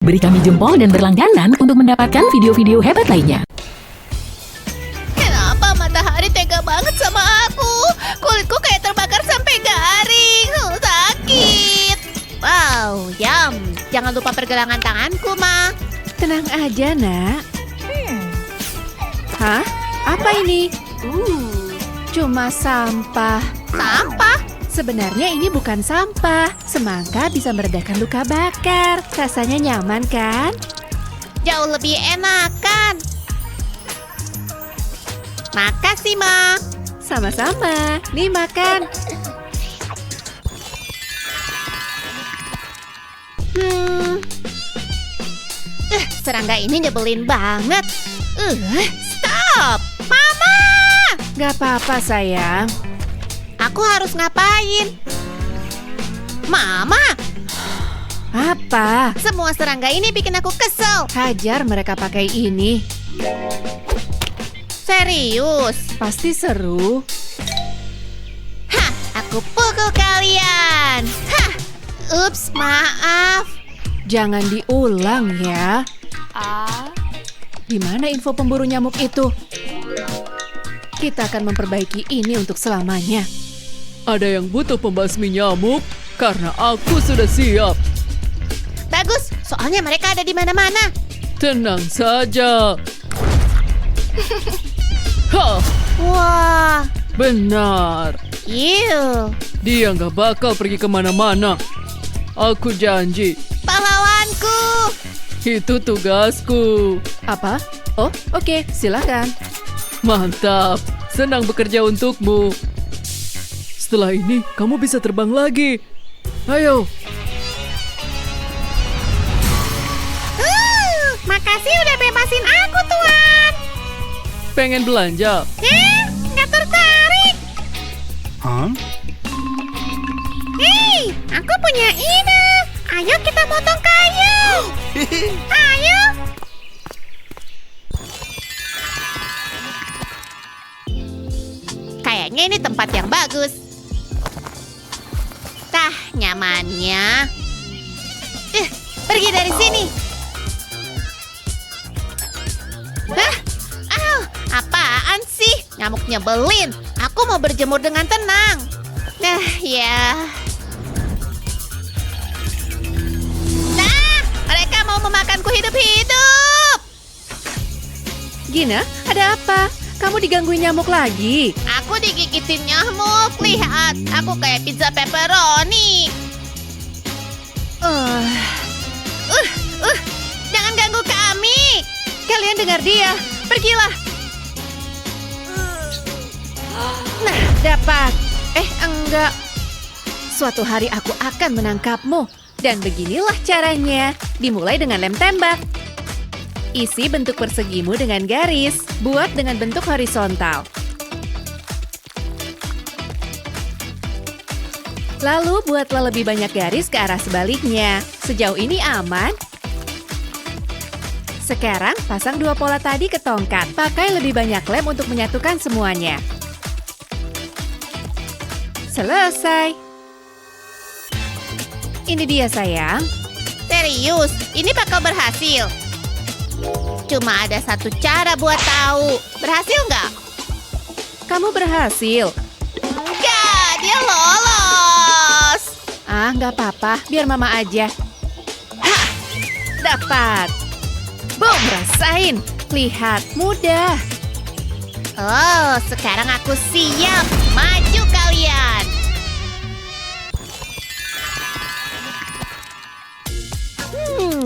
Beri kami jempol dan berlangganan untuk mendapatkan video-video hebat lainnya. Kenapa matahari tega banget sama aku? Kulitku kayak terbakar sampai garing. Sakit. Wow, yum. Jangan lupa pergelangan tanganku, Ma. Tenang aja, nak. Hah? Apa ini? Cuma sampah. Sampah? Sebenarnya ini bukan sampah. Semangka bisa meredakan luka bakar. Rasanya nyaman kan? Jauh lebih enakan. Makasih, Ma. Sama-sama. Nih makan. Serangga ini nyebelin banget. Stop! Mama! Gak apa-apa sayang. Aku harus ngapain? Mama! Apa? Semua serangga ini bikin aku kesel. Hajar mereka pakai ini. Serius. Pasti seru. Hah, aku pukul kalian. Hah, ups, maaf. Jangan diulang ya. Di mana info pemburu nyamuk itu? Kita akan memperbaiki ini untuk selamanya. Ada yang butuh pembasmi nyamuk? Karena aku sudah siap. Bagus, soalnya mereka ada di mana-mana. Tenang saja. Hah, Wah, benar. ew. Dia nggak bakal pergi kemana-mana. Aku janji. Pahlawanku. Itu tugasku. Apa? Oh, oke, silakan. Mantap. Senang bekerja untukmu. Setelah ini, kamu bisa terbang lagi. Ayo. Makasih udah bebasin aku, Tuan. Pengen belanja? Nggak tertarik. Hei, aku punya ide. Ayo kita potong kayu. Ayo. Kayaknya ini tempat yang bagus. Tah, nyamannya. Pergi dari sini. Hah? Au, apaan sih? Nyamuk nyebelin. Aku mau berjemur dengan tenang. Nah, ya. Nah, mereka mau memakanku hidup-hidup. Gina, ada apa? Kamu digangguin nyamuk lagi? Aku digigitin nyamuk. Lihat, aku kayak pizza pepperoni. Jangan ganggu kami. Kalian dengar dia. Pergilah. Nah, dapat. Enggak. Suatu hari aku akan menangkapmu. Dan beginilah caranya. Dimulai dengan lem tembak. Isi bentuk persegimu dengan garis. Buat dengan bentuk horizontal. Lalu buatlah lebih banyak garis ke arah sebaliknya. Sejauh ini aman. Sekarang pasang dua pola tadi ke tongkat. Pakai lebih banyak lem untuk menyatukan semuanya. Selesai. Ini dia sayang. Serius, ini bakal berhasil. Cuma ada satu cara buat tahu. Berhasil nggak? Kamu berhasil. Enggak, dia lolos. Ah, nggak apa-apa. Biar mama aja. Hah, dapat. Boom, rasain. Lihat, mudah. Oh, sekarang aku siap. Maju kalian.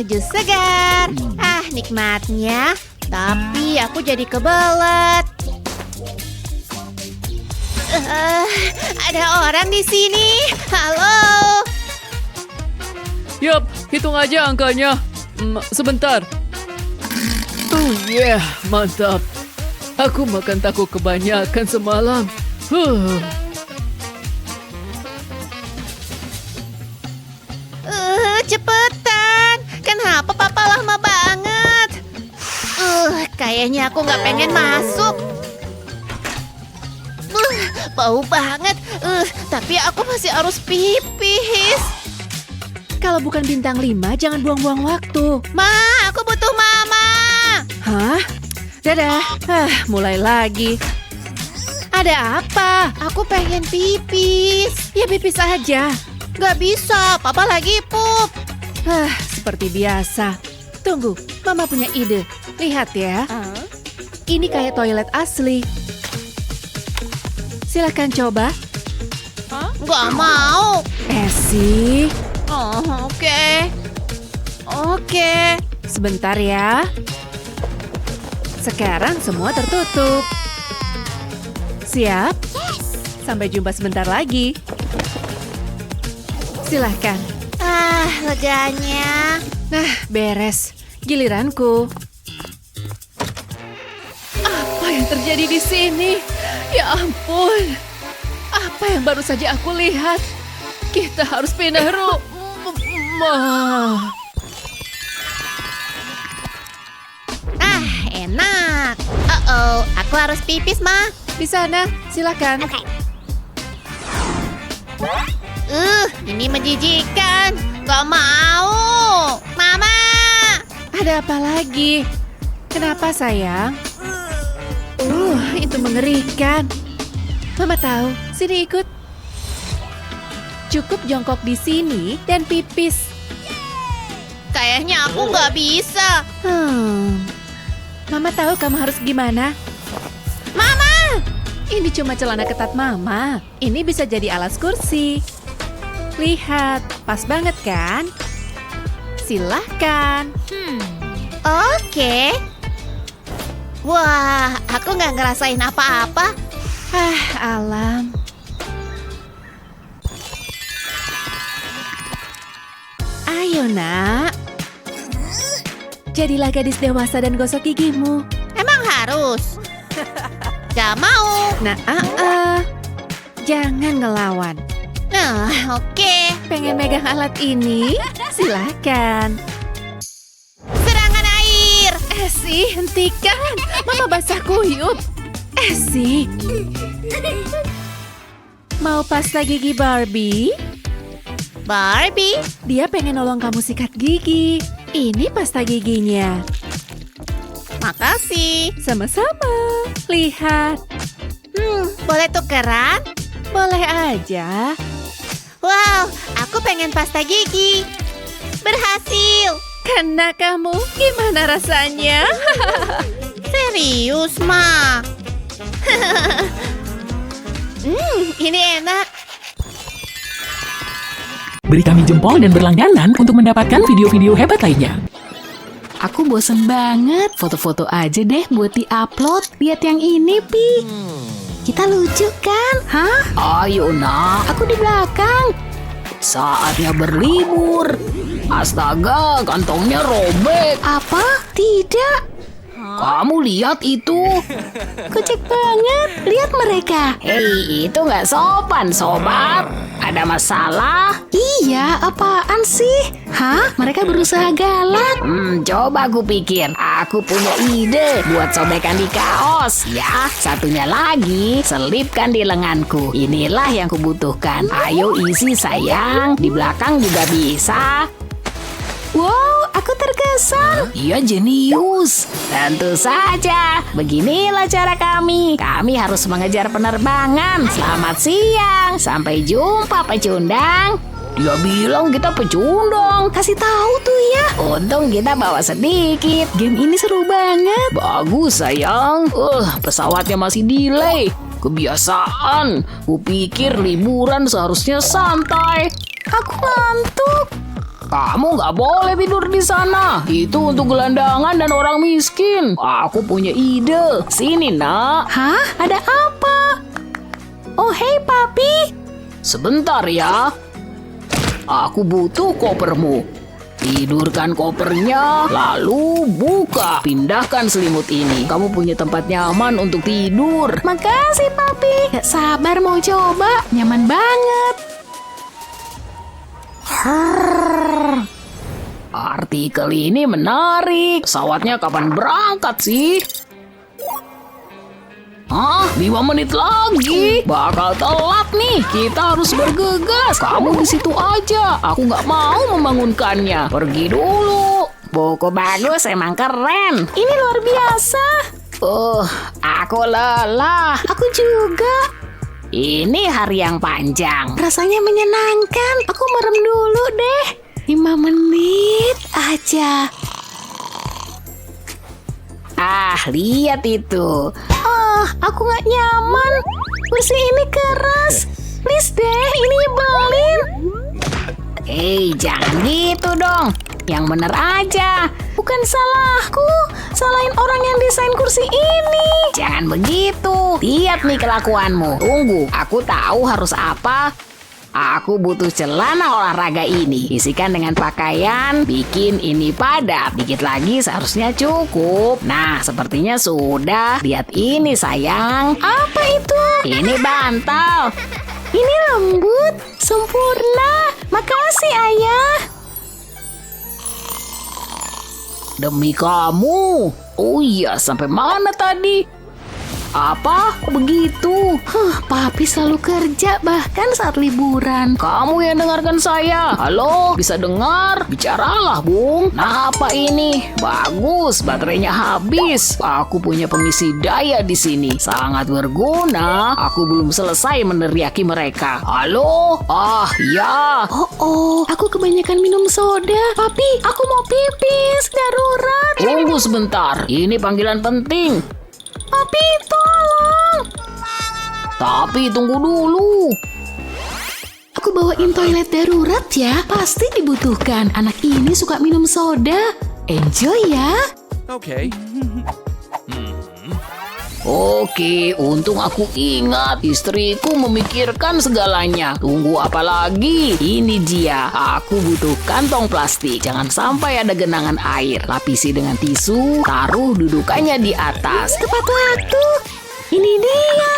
Jus segar. Ah, nikmatnya. Tapi aku jadi kebelet. Ada orang di sini. Halo. Yap, hitung aja angkanya. Sebentar. Oh yeah, mantap. Aku makan tahu kebanyakan semalam. Cepetan. Kenapa papa lama banget? Kayaknya aku nggak pengen masuk. Bau banget. Tapi aku masih harus pipis. Kalau bukan bintang 5, jangan buang-buang waktu. Ma, aku butuh mama. Hah? Dadah. Mulai lagi. Ada apa? Aku pengen pipis. Ya pipis aja. Gak bisa, papa lagi pup. Seperti biasa. Tunggu, Mama punya ide. Lihat ya. Ini kayak toilet asli. Silakan coba. Gak mau. Esy. Oh, oke. Oke. Sebentar ya. Sekarang semua tertutup. Siap? Sampai jumpa sebentar lagi. Silahkan. Leganya. Nah, beres. Giliranku. Apa yang terjadi di sini? Ya ampun. Apa yang baru saja aku lihat? Kita harus pindah rumah. Enak. Aku harus pipis, Ma. Di sana, silakan. Ini menjijikan. Gak mau. Mama. Ada apa lagi? Kenapa, sayang? Itu mengerikan. Mama tahu. Sini ikut. Cukup jongkok di sini dan pipis. Kayaknya aku gak bisa. Mama tahu kamu harus gimana. Mama! Ini cuma celana ketat Mama. Ini bisa jadi alas kursi. Lihat, pas banget kan? Silahkan. Oke. Wah, aku gak ngerasain apa-apa. Alam. Ayo, nak. Jadilah gadis dewasa dan gosok gigimu. Emang harus? Gak mau. Nah, jangan ngelawan. Oke. Pengen megang alat ini? Silakan. Serangan air. Esy, hentikan. Mama basah kuyup. Esy. Mau pasta gigi Barbie? Barbie. Dia pengen nolong kamu sikat gigi. Ini pasta giginya. Makasih. Sama-sama. Lihat. Boleh tukeran? Boleh aja. Wow, aku pengen pasta gigi. Berhasil. Kena kamu. Gimana rasanya? Serius, Ma. Ini enak. Beri kami jempol dan berlangganan untuk mendapatkan video-video hebat lainnya. Aku bosen banget, foto-foto aja deh buat di-upload. Lihat yang ini, Pi. Kita lucu kan? Hah? Ayo nak, aku di belakang. Saatnya berlibur. Astaga, kantongnya robek. Apa? Tidak. Kamu lihat itu? Kocak banget. Lihat mereka. Hei, itu nggak sopan, sobat. Ada masalah? Iya, apaan sih? Hah? Mereka berusaha galak. Coba aku pikir. Aku punya ide buat sobekan di kaos. Ya, satunya lagi. Selipkan di lenganku. Inilah yang kubutuhkan. Ayo isi sayang. Di belakang juga bisa. Wow, aku terkesan. Iya, jenius. Tentu saja. Beginilah cara kami. Kami harus mengejar penerbangan. Selamat siang. Sampai jumpa, pecundang. Dia bilang kita pecundang. Kasih tahu tuh ya. Untung kita bawa sedikit. Game ini seru banget. Bagus, sayang. Pesawatnya masih delay. Kebiasaan. Kupikir liburan seharusnya santai. Aku ngantuk. Kamu nggak boleh tidur di sana. Itu untuk gelandangan dan orang miskin. Aku punya ide. Sini, nak. Hah? Ada apa? Oh, hei, papi. Sebentar ya. Aku butuh kopermu. Tidurkan kopernya, lalu buka. Pindahkan selimut ini. Kamu punya tempat nyaman untuk tidur. Makasih, papi. Gak sabar mau coba. Nyaman banget. Artikel ini menarik. Pesawatnya kapan berangkat sih? Hah? 5 menit lagi? Bakal telat nih. Kita harus bergegas. Kamu di situ aja. Aku nggak mau membangunkannya. Pergi dulu. Buku bagus, emang keren. Ini luar biasa. Aku lelah. Aku juga. Ini hari yang panjang. Rasanya menyenangkan. Aku merem dulu deh. 5 menit aja. Lihat itu. Aku nggak nyaman. Kursi ini keras. Please deh, ini nyebelin. Jangan gitu dong. Yang bener aja. Bukan salahku. Salahin orang yang desain kursi ini. Jangan begitu. Lihat nih kelakuanmu. Tunggu, aku tahu harus apa. Aku butuh celana olahraga ini. Isikan dengan pakaian, bikin ini padat. Dikit lagi seharusnya cukup. Nah, sepertinya sudah. Lihat ini sayang. Apa itu? Ini bantal. Ini lembut, sempurna. Makasih ayah. Demi kamu. Oh iya, sampai mana tadi? Apa? Begitu? Papi selalu kerja bahkan saat liburan. Kamu yang dengarkan saya. Halo, bisa dengar? Bicaralah, Bung. Nah, apa ini? Bagus, baterainya habis. Aku punya pengisi daya di sini. Sangat berguna. Aku belum selesai meneriaki mereka. Halo? Ya. Aku kebanyakan minum soda. Papi, aku mau pipis. Darurat. Tunggu sebentar. Ini panggilan penting. Papi, tolong. Tapi tunggu dulu. Aku bawain toilet darurat ya. Pasti dibutuhkan. Anak ini suka minum soda. Enjoy ya. Oke, untung aku ingat. Istriku memikirkan segalanya. Tunggu apa lagi? Ini dia. Aku butuh kantong plastik. Jangan sampai ada genangan air. Lapisi dengan tisu. Taruh dudukannya di atas. Tepat waktu. Ini dia.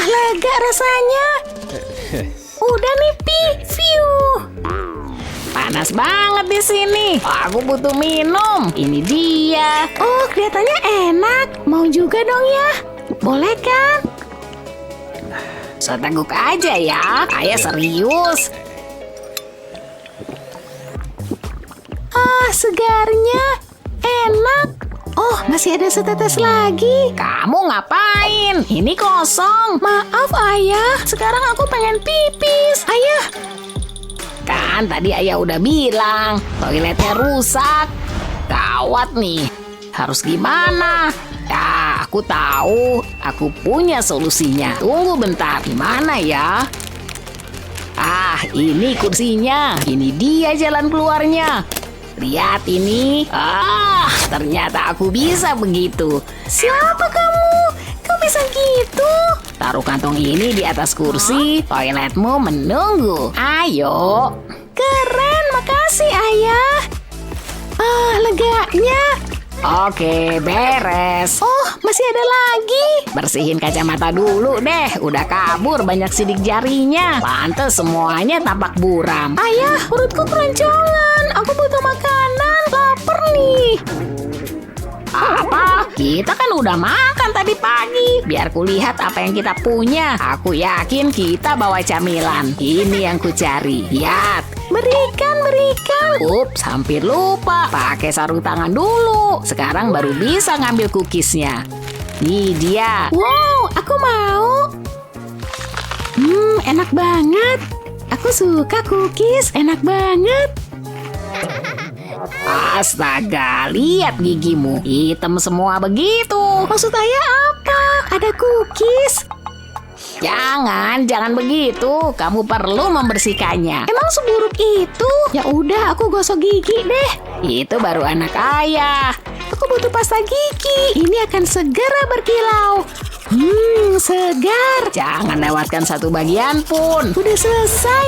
Lega rasanya. Udah nih, Pi. View. Panas banget di sini. Aku butuh minum. Ini dia. Oh, kelihatannya enak. Mau juga dong ya? Boleh kan? Seteguk aja ya. Ayah serius. Segarnya. Enak. Oh, masih ada setetes lagi. Kamu ngapain? Ini kosong. Maaf, Ayah. Sekarang aku pengen pipis. Ayah. Kan tadi ayah udah bilang toiletnya rusak. Gawat nih. Harus gimana? Ya, aku tahu. Aku punya solusinya. Tunggu bentar. Gimana ya? Ini kursinya. Ini dia jalan keluarnya. Lihat ini. Ternyata aku bisa begitu. Siapa kamu? Kau bisa gitu? Taruh kantong ini di atas kursi. Toiletmu menunggu. Ayo. Keren, makasih ayah. Leganya. Oke, beres. Oh, masih ada lagi. Bersihin kacamata dulu deh. Udah kabur banyak sidik jarinya. Pantes semuanya tampak buram. Ayah, perutku keroncongan. Aku butuh makanan. Lapar nih. Apa? Kita kan udah makan tadi pagi. Biar kulihat apa yang kita punya. Aku yakin kita bawa camilan. Ini yang kucari. Lihat. Berikan. Ups, hampir lupa. Pakai sarung tangan dulu. Sekarang baru bisa ngambil cookiesnya. Nih dia. Wow, aku mau. Enak banget. Aku suka cookies. Enak banget. Astaga, lihat gigimu. Hitam semua begitu. Maksud ayah apa? Ada cookies. Jangan begitu. Kamu perlu membersihkannya. Emang seburuk itu? Ya udah, aku gosok gigi deh. Itu baru anak ayah. Aku butuh pasta gigi. Ini akan segera berkilau. Segar. Jangan lewatkan satu bagian pun. Udah selesai.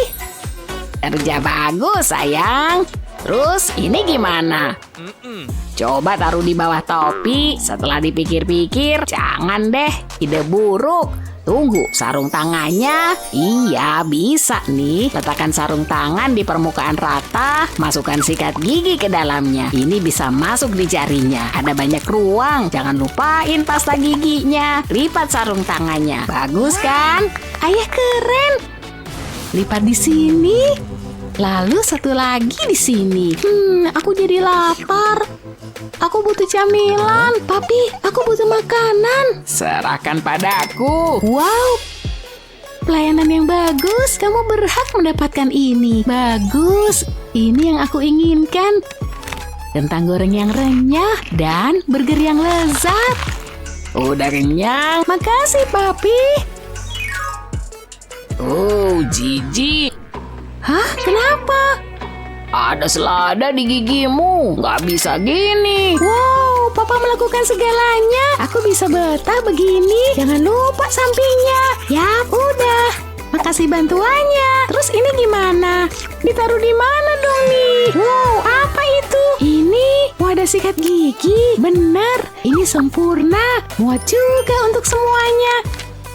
Kerja bagus, sayang. Terus ini gimana? Coba taruh di bawah topi. Setelah dipikir-pikir, jangan deh. Ide buruk. Tunggu, sarung tangannya? Iya, bisa nih. Letakkan sarung tangan di permukaan rata, masukkan sikat gigi ke dalamnya. Ini bisa masuk di jarinya. Ada banyak ruang, jangan lupain pasta giginya. Lipat sarung tangannya. Bagus kan? Ayah keren. Lipat di sini. Lalu satu lagi di sini. Aku jadi lapar. Aku butuh camilan, Papi. Aku butuh makanan. Serahkan padaku. Wow, pelayanan yang bagus. Kamu berhak mendapatkan ini. Bagus. Ini yang aku inginkan. Kentang goreng yang renyah dan burger yang lezat. Udah kenyang. Makasih, Papi. Oh, jijik. Hah? Kenapa? Ada selada di gigimu. Nggak bisa gini. Wow, Papa melakukan segalanya. Aku bisa betah begini. Jangan lupa sampingnya. Yap, udah. Makasih bantuannya. Terus ini gimana? Ditaruh di mana dong nih? Wow, apa itu? Ini wadah sikat gigi. Bener, ini sempurna. Muat juga untuk semuanya.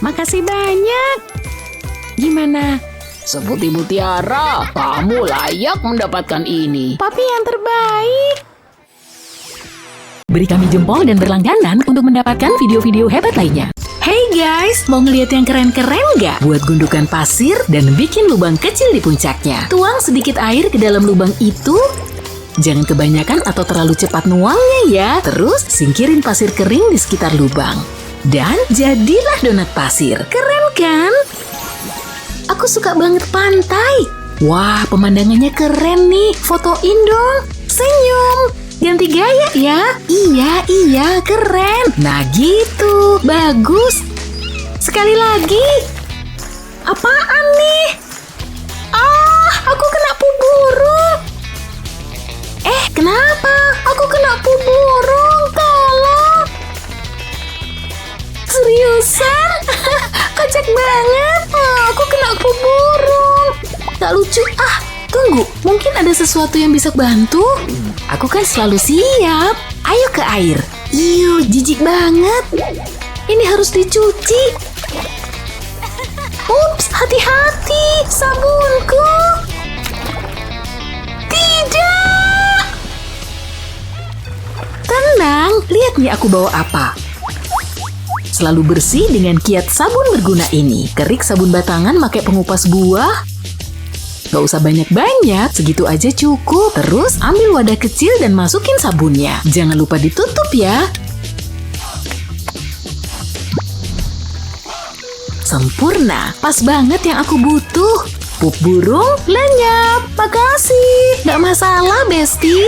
Makasih banyak. Gimana? Sebut Ibu Tiara, kamu layak mendapatkan ini. Papi yang terbaik. Beri kami jempol dan berlangganan untuk mendapatkan video-video hebat lainnya. Hey guys, mau ngeliat yang keren-keren nggak? Buat gundukan pasir dan bikin lubang kecil di puncaknya. Tuang sedikit air ke dalam lubang itu. Jangan kebanyakan atau terlalu cepat nuangnya ya. Terus singkirin pasir kering di sekitar lubang. Dan jadilah donat pasir. Keren kan? Aku suka banget pantai. Wah, pemandangannya keren nih. Fotoin dong. Senyum. Ganti gaya ya. Iya, keren. Nah gitu. Bagus. Sekali lagi. Apaan nih? Aku kena pu burung. Kenapa? Aku kena pu burung. Tolong. Seriusan? Kocak banget. Aku kena pu burung. Gak lucu. Tunggu. Mungkin ada sesuatu yang bisa bantu. Aku kan selalu siap. Ayo ke air. Iu, jijik banget. Ini harus dicuci. Ups, hati-hati. Sabunku. Tidak. Tenang, lihat nih aku bawa apa. Selalu bersih dengan kiat sabun berguna ini. Kerik sabun batangan pakai pengupas buah. Gak usah banyak-banyak, segitu aja cukup. Terus ambil wadah kecil dan masukin sabunnya. Jangan lupa ditutup ya. Sempurna, pas banget yang aku butuh. Pup burung lenyap. Makasih. Gak masalah, Besti.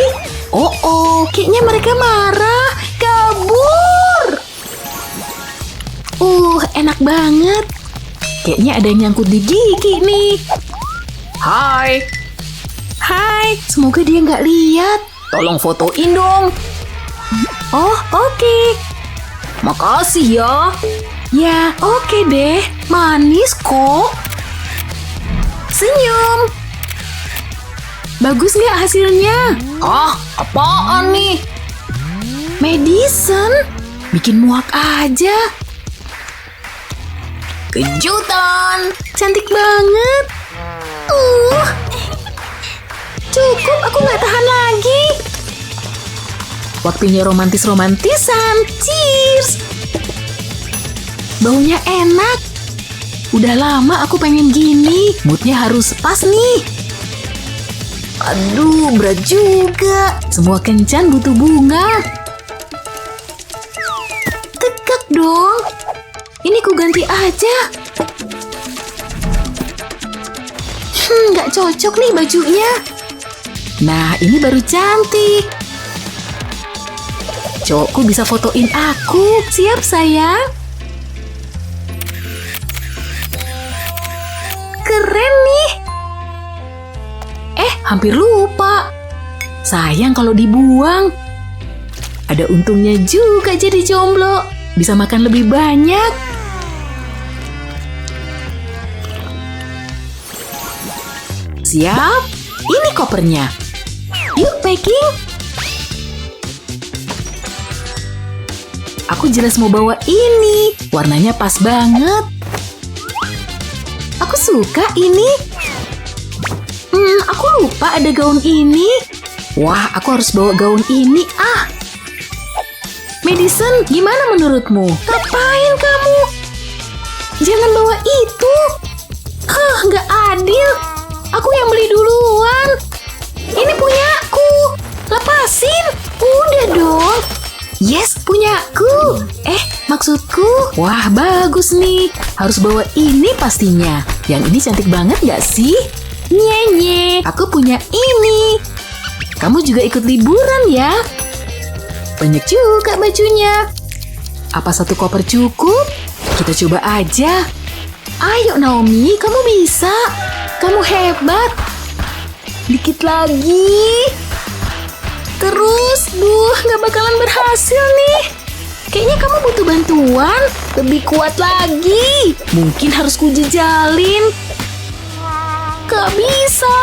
Oh, kayaknya mereka marah. Kabur. Enak banget. Kayaknya ada yang nyangkut di gigi nih. Hai, semoga dia nggak lihat. Tolong fotoin dong. Oh, oke. Makasih ya. Ya, oke deh. Manis kok. Senyum. Bagus nggak hasilnya? Apaan nih? Medicine. Bikin muak aja. Kejutan. Cantik banget. Cukup, aku nggak tahan lagi. Waktunya romantis-romantisan. Cheers. Baunya enak. Udah lama aku pengen gini. Moodnya harus pas nih. Aduh, berat juga. Semua kencan butuh bunga. Tegak dong. Ini ku ganti aja. Nggak cocok nih bajunya. Nah, ini baru cantik. Cowokku bisa fotoin aku. Siap, sayang? Keren nih. Hampir lupa. Sayang kalau dibuang. Ada untungnya juga jadi jomblo. Bisa makan lebih banyak. Siap? Ini kopernya. Yuk packing. Aku jelas mau bawa ini. Warnanya pas banget. Aku suka ini. Aku lupa ada gaun ini. Wah, aku harus bawa gaun ini. Madison, gimana menurutmu? Ngapain kamu? Jangan bawa itu. Nggak adil. Aku yang beli duluan. Ini punyaku. Lepasin. Udah dong. Yes, punyaku. Maksudku. Wah, bagus nih. Harus bawa ini pastinya. Yang ini cantik banget nggak sih? Nye, aku punya ini. Kamu juga ikut liburan ya? Banyak juga bajunya. Apa satu koper cukup? Kita coba aja. Ayo Naomi, kamu bisa. Kamu hebat. Dikit lagi. Terus, nggak bakalan berhasil nih. Kayaknya kamu butuh bantuan. Lebih kuat lagi. Mungkin harus kujejalin. Gak bisa.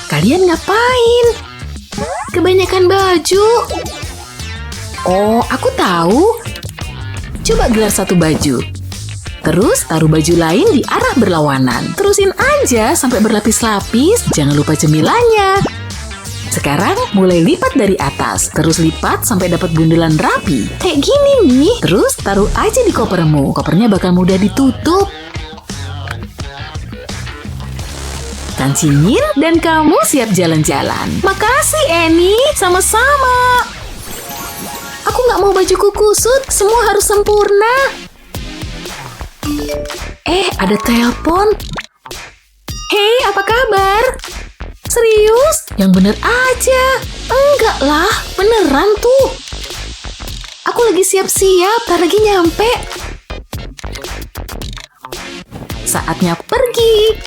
Kalian ngapain? Kebanyakan baju. Oh, aku tahu. Coba gelar satu baju. Terus taruh baju lain di arah berlawanan. Terusin aja sampai berlapis-lapis. Jangan lupa cemilanya. Sekarang mulai lipat dari atas. Terus lipat sampai dapat bundelan rapi. Kayak gini nih. Terus taruh aja di kopermu. Kopernya bakal mudah ditutup. Kancingin dan kamu siap jalan-jalan. Makasih Annie, sama-sama. Aku nggak mau bajuku kusut, semua harus sempurna. Ada telepon. Hei, apa kabar? Serius? Yang bener aja. Enggak lah, beneran tuh. Aku lagi siap-siap, tar lagi nyampe. Saatnya pergi.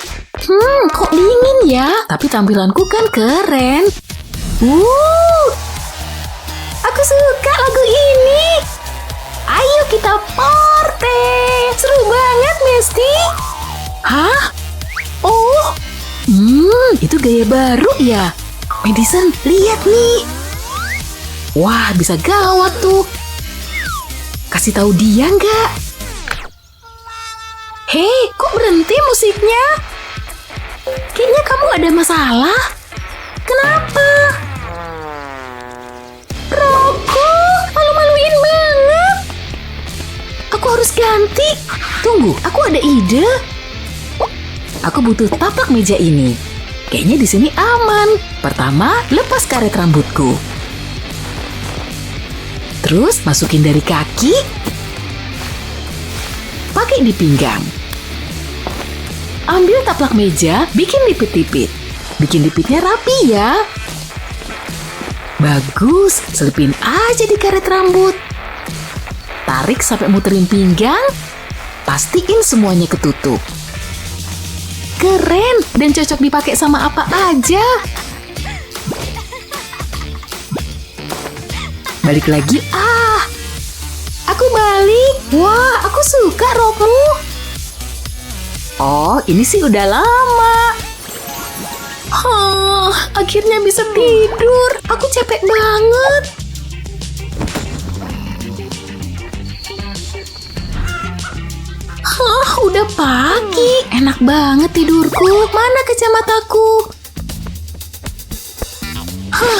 Kok dingin ya? Tapi tampilanku kan keren. Aku suka lagu ini. Ayo kita party. Seru banget, Mesti. Hah? Oh. Itu gaya baru ya. Madison, lihat nih. Wah, bisa gawat tuh. Kasih tahu dia nggak? Hei, kok berhenti musiknya? Kayaknya kamu ada masalah. Kenapa? Rokok, malu-maluin banget. Aku harus ganti. Tunggu, aku ada ide. Aku butuh taplak meja ini. Kayaknya di sini aman. Pertama, lepas karet rambutku. Terus masukin dari kaki. Pakai di pinggang. Ambil taplak meja, bikin lipit-lipit. Bikin lipitnya rapi ya. Bagus, selipin aja di karet rambut. Tarik sampai muterin pinggang. Pastiin semuanya ketutup. Keren, dan cocok dipakai sama apa aja. Balik lagi, aku balik. Wah, aku suka rokmu. Oh, ini sih udah lama. Akhirnya bisa tidur. Aku capek banget. Udah pagi. Enak banget tidurku. Mana kacamataku?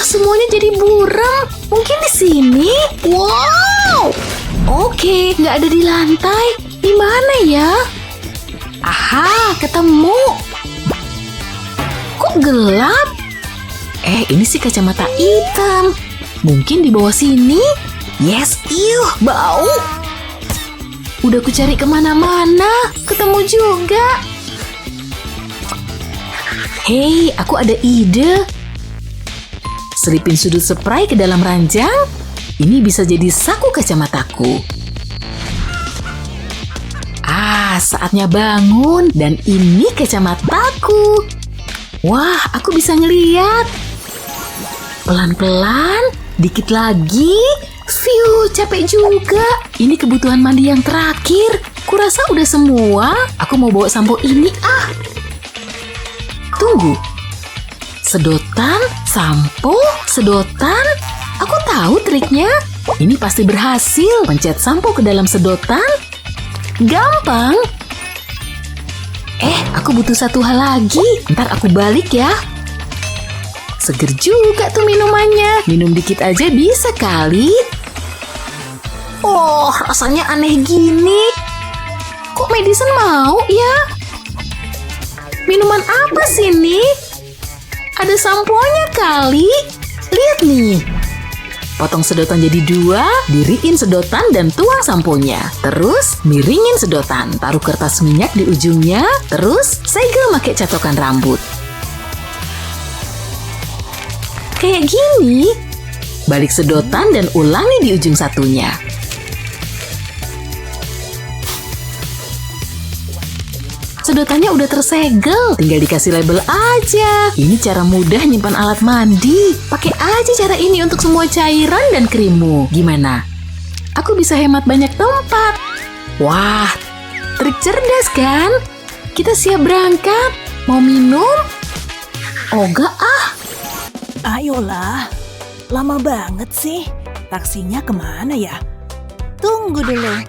Semuanya jadi buram. Mungkin di sini. Wow. Oke, nggak ada di lantai. Di mana ya? Aha, ketemu. Kok gelap? Ini sih kacamata hitam. Mungkin di bawah sini? Yes, bau. Udah ku cari kemana-mana, ketemu juga. Hei, aku ada ide. Selipin sudut spray ke dalam ranjang. Ini bisa jadi saku kacamataku. Saatnya bangun. Dan ini kacamataku. Wah, aku bisa ngeliat. Pelan-pelan, dikit lagi. Phew, capek juga. Ini kebutuhan mandi yang terakhir. Kurasa udah semua. Aku mau bawa sampo ini. Tunggu. Sedotan, sampo, sedotan. Aku tahu triknya. Ini pasti berhasil. Pencet sampo ke dalam sedotan. Gampang. Aku butuh satu hal lagi. Ntar aku balik ya. Seger juga tuh minumannya. Minum dikit aja bisa kali. Oh, rasanya aneh gini. Kok Madison mau ya? Minuman apa sih ini? Ada samponya kali. Lihat nih. Potong sedotan jadi 2, diriin sedotan dan tuang samponya. Terus miringin sedotan, taruh kertas minyak di ujungnya, terus segel pakai catokan rambut. Kayak gini. Balik sedotan dan ulangi di ujung satunya. Sedotannya udah tersegel, tinggal dikasih label aja. Ini cara mudah nyimpan alat mandi. Pakai aja cara ini untuk semua cairan dan krimmu. Gimana? Aku bisa hemat banyak tempat. Wah, trik cerdas kan? Kita siap berangkat. Mau minum? Oga ah. Ayolah, lama banget sih. Taksinya kemana ya? Tunggu dulu.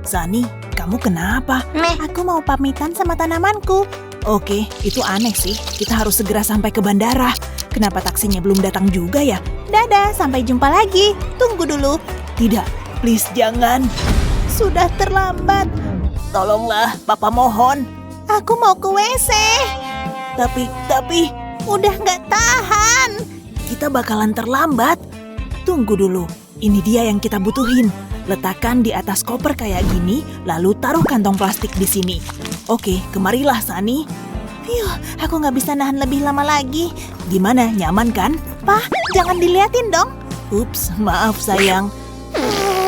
Sunny, kamu kenapa? Aku mau pamitan sama tanamanku. Oke, itu aneh sih. Kita harus segera sampai ke bandara. Kenapa taksinya belum datang juga ya? Dadah, sampai jumpa lagi. Tunggu dulu. Tidak, please jangan. Sudah terlambat. Tolonglah, Papa mohon. Aku mau ke WC. Tapi, udah nggak tahan. Kita bakalan terlambat. Tunggu dulu, ini dia yang kita butuhin. Letakkan di atas koper kayak gini, lalu taruh kantong plastik di sini. Oke, kemarilah Sunny. Aku nggak bisa nahan lebih lama lagi. Gimana, nyaman kan? Pak, jangan diliatin dong. Ups, maaf sayang.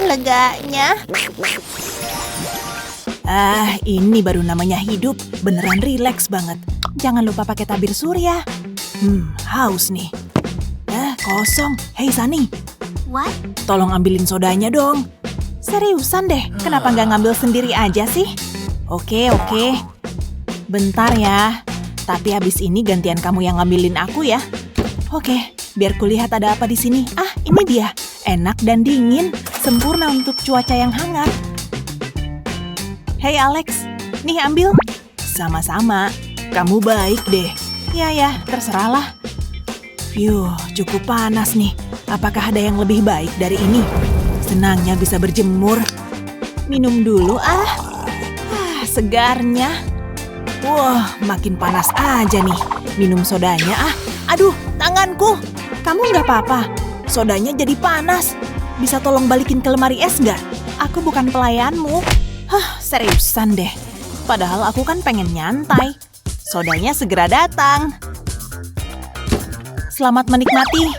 Leganya. Ini baru namanya hidup. Beneran rileks banget. Jangan lupa pakai tabir surya. Haus nih. Kosong. Hei Sunny. What? Tolong ambilin sodanya dong. Seriusan deh, kenapa nggak ngambil sendiri aja sih? Oke. Bentar ya. Tapi habis ini gantian kamu yang ngambilin aku ya. Oke, biar kulihat ada apa di sini. Ini dia. Enak dan dingin. Sempurna untuk cuaca yang hangat. Hey Alex, nih ambil. Sama-sama. Kamu baik deh. Ya, terserahlah. Cukup panas nih. Apakah ada yang lebih baik dari ini? Senangnya bisa berjemur. Minum dulu segarnya. Wah, makin panas aja nih. Minum sodanya Aduh, tanganku. Kamu nggak apa-apa? Sodanya jadi panas. Bisa tolong balikin ke lemari es nggak? Aku bukan pelayanmu. Seriusan deh. Padahal aku kan pengen nyantai. Sodanya segera datang. Selamat menikmati.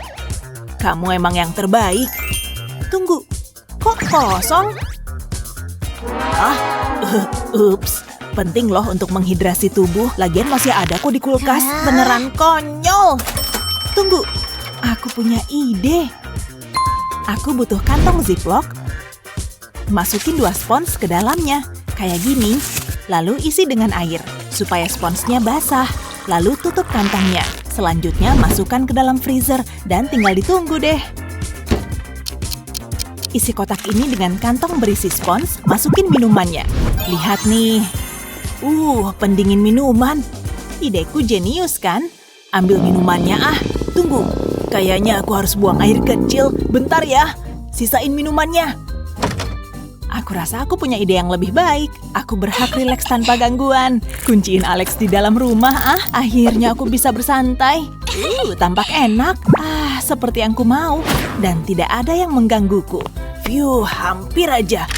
Kamu emang yang terbaik. Tunggu, kok kosong? Ups. Penting loh untuk menghidrasi tubuh. Lagian masih ada kok di kulkas. Beneran konyol. Tunggu, aku punya ide. Aku butuh kantong ziplock. Masukin 2 spons ke dalamnya. Kayak gini. Lalu isi dengan air, supaya sponsnya basah. Lalu tutup kantongnya. Selanjutnya masukkan ke dalam freezer dan tinggal ditunggu deh. Isi kotak ini dengan kantong berisi spons, masukin minumannya. Lihat nih. Pendingin minuman. Ideku jenius kan? Ambil minumannya Tunggu, kayaknya aku harus buang air kecil. Bentar ya, sisain minumannya. Aku rasa aku punya ide yang lebih baik. Aku berhak rileks tanpa gangguan. Kunciin Alex di dalam rumah Akhirnya aku bisa bersantai. Tampak enak. Seperti yang ku mau. Dan tidak ada yang menggangguku. Hampir aja.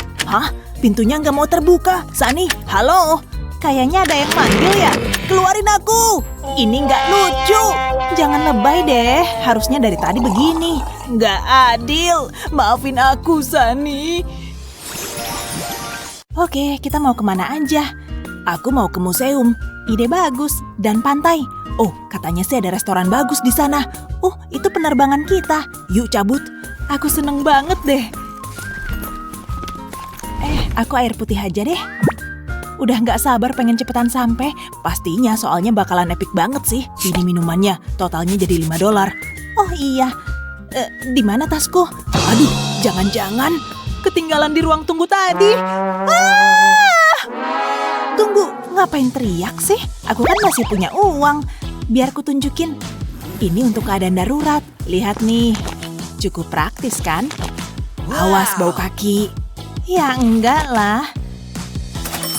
Pintunya nggak mau terbuka. Sunny, halo? Kayaknya ada yang manggil ya. Keluarin aku. Ini nggak lucu. Jangan lebay deh. Harusnya dari tadi begini. Nggak adil. Maafin aku, Sunny. Oke, kita mau kemana aja? Aku mau ke museum. Ide bagus. Dan pantai. Katanya sih ada restoran bagus di sana. Itu penerbangan kita. Yuk cabut. Aku seneng banget deh. Aku air putih aja deh. Udah nggak sabar pengen cepetan sampai. Pastinya soalnya bakalan epic banget sih. Ini minumannya. Totalnya jadi $5. Oh iya. Di mana tasku? Aduh, jangan-jangan ketinggalan di ruang tunggu tadi. Tunggu, Ngapain teriak sih? Aku kan masih punya uang. Biar ku tunjukin. Ini untuk keadaan darurat. Lihat nih. Cukup praktis kan? Awas bau kaki. Ya enggak lah.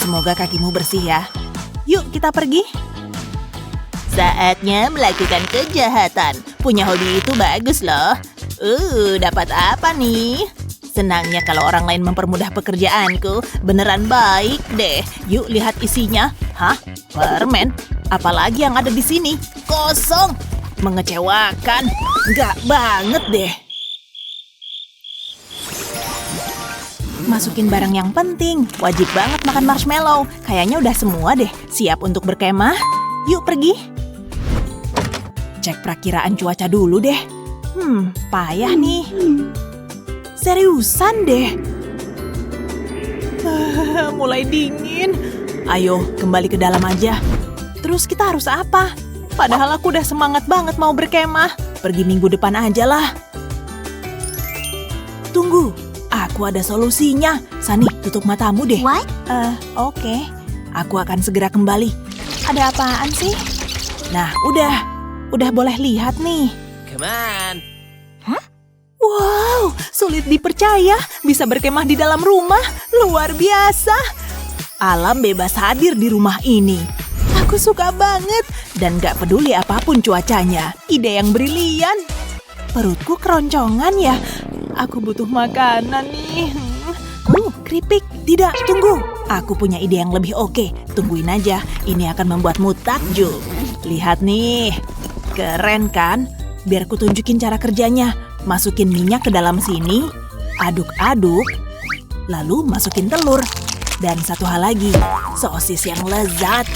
Semoga kakimu bersih ya. Yuk kita pergi. Saatnya melakukan kejahatan. Punya hobi itu bagus loh. Dapat apa nih? Senangnya kalau orang lain mempermudah pekerjaanku. Beneran baik deh. Yuk lihat isinya. Hah? Permen? Apalagi yang ada di sini? Kosong. Mengecewakan. Nggak banget deh. Masukin barang yang penting. Wajib banget makan marshmallow. Kayaknya udah semua deh. Siap untuk berkemah? Yuk pergi. Cek perakiraan cuaca dulu deh. Payah nih. Seriusan deh. Mulai dingin. Ayo, kembali ke dalam aja. Terus kita harus apa? Padahal aku udah semangat banget mau berkemah. Pergi minggu depan aja lah. Tunggu, aku ada solusinya. Sani, tutup matamu deh. What? Oke. Aku akan segera kembali. Ada apaan sih? Nah, udah boleh lihat nih. Come on. Wow, sulit dipercaya bisa berkemah di dalam rumah. Luar biasa. Alam bebas hadir di rumah ini. Aku suka banget dan gak peduli apapun cuacanya. Ide yang brilian. Perutku keroncongan ya. Aku butuh makanan nih. Keripik. Tidak, tunggu. Aku punya ide yang lebih oke. Tungguin aja. Ini akan membuatmu takjub. Lihat nih. Keren kan? Biar ku tunjukin cara kerjanya. Masukin minyak ke dalam sini, aduk-aduk, lalu masukin telur. Dan satu hal lagi, sosis yang lezat.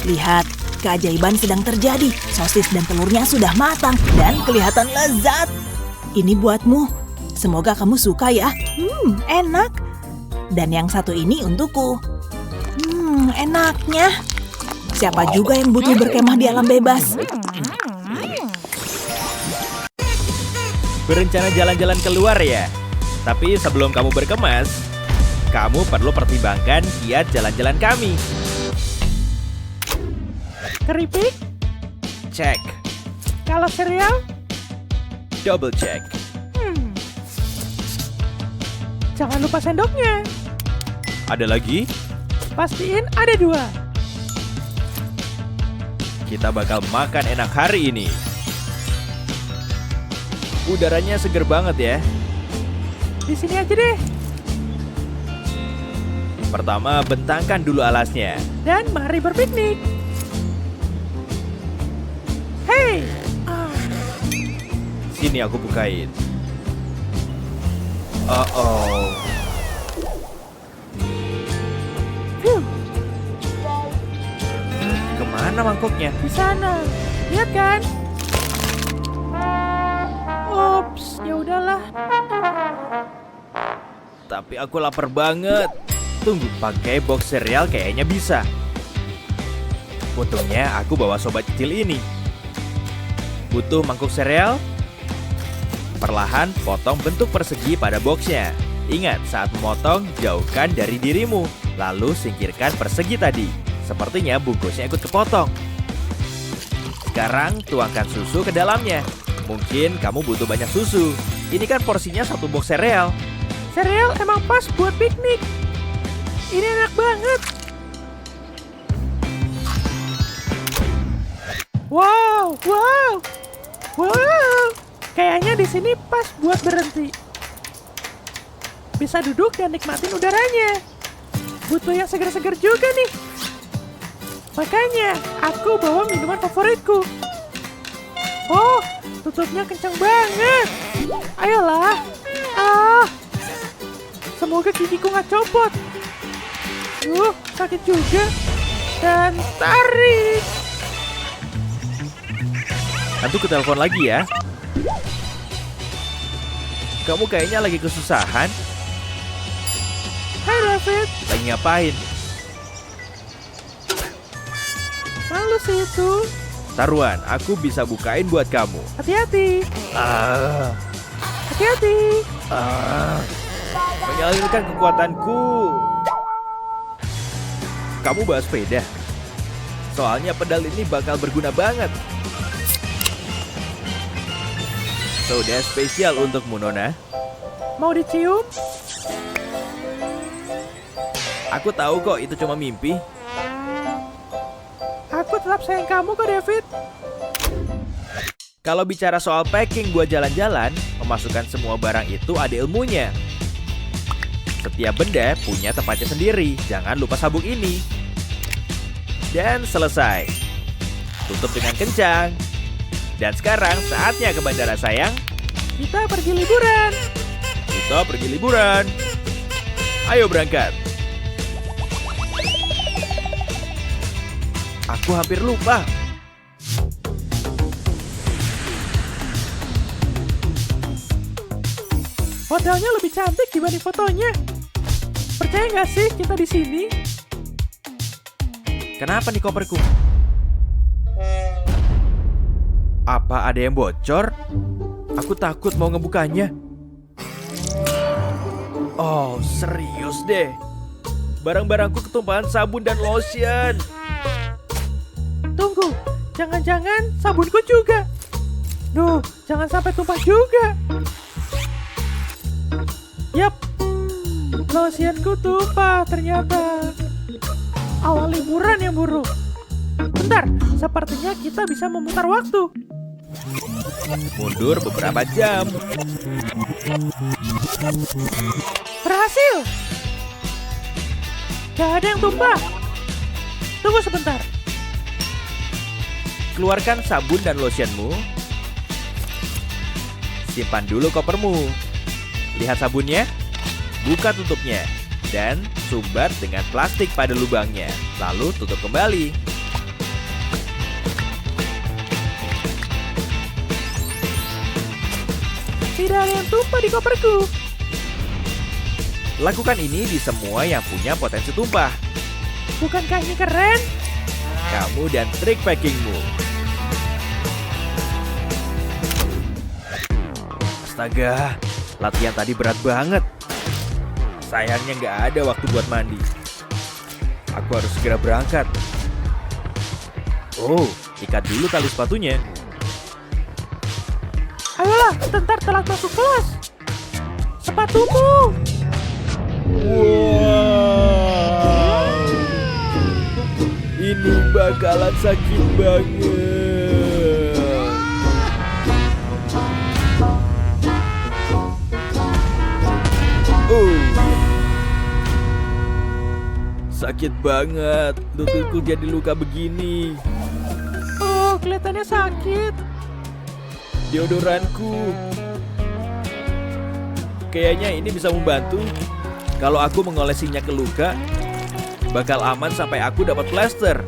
Lihat, keajaiban sedang terjadi. Sosis dan telurnya sudah matang dan kelihatan lezat. Ini buatmu. Semoga kamu suka ya. Enak. Dan yang satu ini untukku. Enaknya. Siapa juga yang butuh berkemah di alam bebas? Berencana jalan-jalan keluar ya? Tapi sebelum kamu berkemas, kamu perlu pertimbangkan kiat jalan-jalan kami. Keripik? Cek. Kalau cereal? Double check. Jangan lupa sendoknya. Ada lagi? Pastiin ada 2. Kita bakal makan enak hari ini. Udaranya seger banget ya. Di sini aja deh. Pertama, bentangkan dulu alasnya. Dan mari berpiknik. Hey! Sini aku bukain. Oh. Phew, Kemana mangkoknya? di sana. Lihat kan? Ops, ya udahlah. Tapi aku lapar banget. Tunggu, pakai box cereal kayaknya bisa. Untungnya aku bawa sobat kecil ini. Butuh mangkuk sereal? Perlahan potong bentuk persegi pada boxnya. Ingat, saat memotong, jauhkan dari dirimu. Lalu singkirkan persegi tadi. Sepertinya bungkusnya ikut kepotong. Sekarang tuangkan susu ke dalamnya. Mungkin kamu butuh banyak susu. Ini kan porsinya 1 box sereal. Cereal emang pas buat piknik. Ini enak banget. Wow. Kayaknya di sini pas buat berhenti. Bisa duduk dan nikmatin udaranya. Butuh yang segar-segar juga nih. Makanya aku bawa minuman favoritku. Oh, tutupnya kencang banget. Ayolah. Semoga gigiku nggak copot. Sakit juga. Dan tarik. Nanti ku telepon lagi ya. Kamu kayaknya lagi kesusahan. Hai David. Lagi ngapain? Malu sih itu. Taruhan, aku bisa bukain buat kamu. Hati-hati. Ah, Hati-hati. menyalurkan kekuatanku. Kamu bawa sepeda? Soalnya pedal ini bakal berguna banget. Soda spesial untukmu, Nona. Mau dicium? Aku tahu kok itu cuma mimpi. Aku tetap sayang kamu kok, David. Kalau bicara soal packing buat jalan-jalan, memasukkan semua barang itu ada ilmunya. Setiap benda punya tempatnya sendiri. Jangan lupa sabuk ini. Dan selesai. Tutup dengan kencang. Dan sekarang saatnya ke bandara, sayang. Kita pergi liburan. Kita pergi liburan. Ayo berangkat. Aku hampir lupa. Hotelnya lebih cantik dibanding fotonya. Percaya nggak sih kita di sini? Kenapa nih koperku? Apa ada yang bocor? Aku takut mau ngebukanya. Oh, serius deh. Barang-barangku ketumpahan sabun dan lotion. Tunggu, jangan-jangan sabunku juga. Duh, jangan sampai tumpah juga. Yap, lotionku tumpah ternyata. Awal liburan yang buruk. Bentar, sepertinya kita bisa memutar waktu. Mundur beberapa jam. Berhasil! Gak ada yang tumpah. Tunggu sebentar. Keluarkan sabun dan lotionmu. Simpan dulu kopermu. Lihat sabunnya. Buka tutupnya. Dan sumbat dengan plastik pada lubangnya. Lalu tutup kembali. Tidak ada yang tumpah di koperku. Lakukan ini di semua yang punya potensi tumpah. Bukankah ini keren? Kamu dan trik packingmu. Astaga, latihan tadi berat banget. Sayangnya nggak ada waktu buat mandi. Aku harus segera berangkat. Oh, ikat dulu tali sepatunya. Ayolah, sebentar telat masuk kelas. Sepatumu. Wow, ini bakalan sakit banget. Sakit banget, lututku jadi luka begini. Oh, kelihatannya sakit. Deodoranku. Kayaknya ini bisa membantu. Kalau aku mengolesinya ke luka, bakal aman sampai aku dapat plester.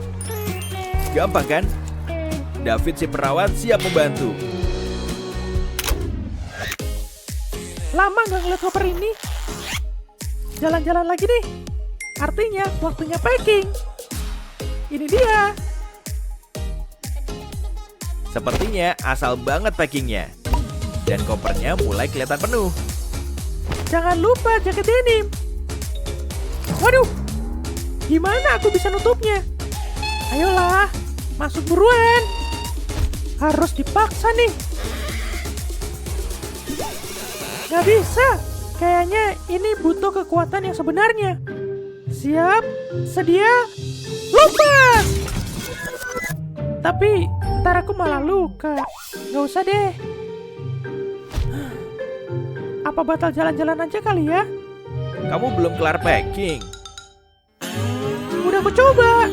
Gampang kan? David si perawat siap membantu. Lama nggak ngeliat koper ini. Jalan-jalan lagi nih. Artinya waktunya packing. Ini dia. Sepertinya asal banget packingnya. Dan kopernya mulai kelihatan penuh. Jangan lupa jaket denim. Waduh, gimana aku bisa nutupnya? Ayolah, masuk buruan. Harus dipaksa nih. Gak bisa, kayaknya ini butuh kekuatan yang sebenarnya. Siap, sedia, lepas! Tapi, ntar aku malah luka. Gak usah deh. Apa batal jalan-jalan aja kali ya? Kamu belum kelar packing. Udah aku coba.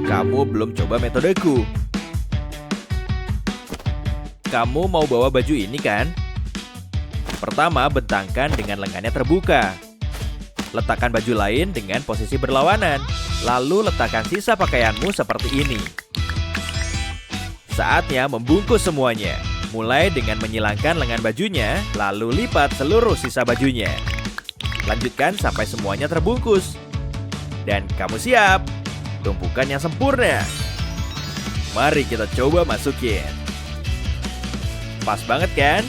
Kamu belum coba metodeku. Kamu mau bawa baju ini kan? Pertama, bentangkan dengan lengannya terbuka. Letakkan baju lain dengan posisi berlawanan. Lalu letakkan sisa pakaianmu seperti ini. Saatnya membungkus semuanya. Mulai dengan menyilangkan lengan bajunya, lalu lipat seluruh sisa bajunya. Lanjutkan sampai semuanya terbungkus. Dan kamu siap. Tumpukan yang sempurna. Mari kita coba masukin. Pas banget kan?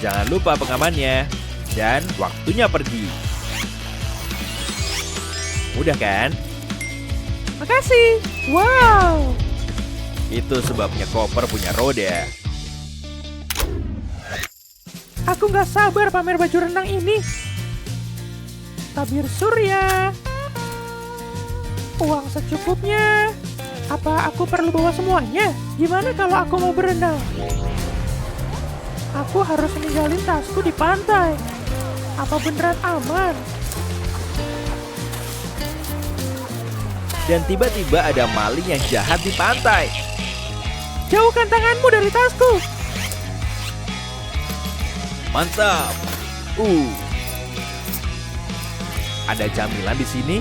Jangan lupa pengamannya. Dan waktunya pergi. Mudah kan? Makasih. Wow. Itu sebabnya koper punya roda. Aku nggak sabar pamer baju renang ini. Tabir surya. Uang secukupnya. Apa aku perlu bawa semuanya? Gimana kalau aku mau berenang? Aku harus ninggalin tasku di pantai. Apa beneran aman? Dan tiba-tiba ada maling yang jahat di pantai. Jauhkan tanganmu dari tasku. Mantap. Ada camilan di sini?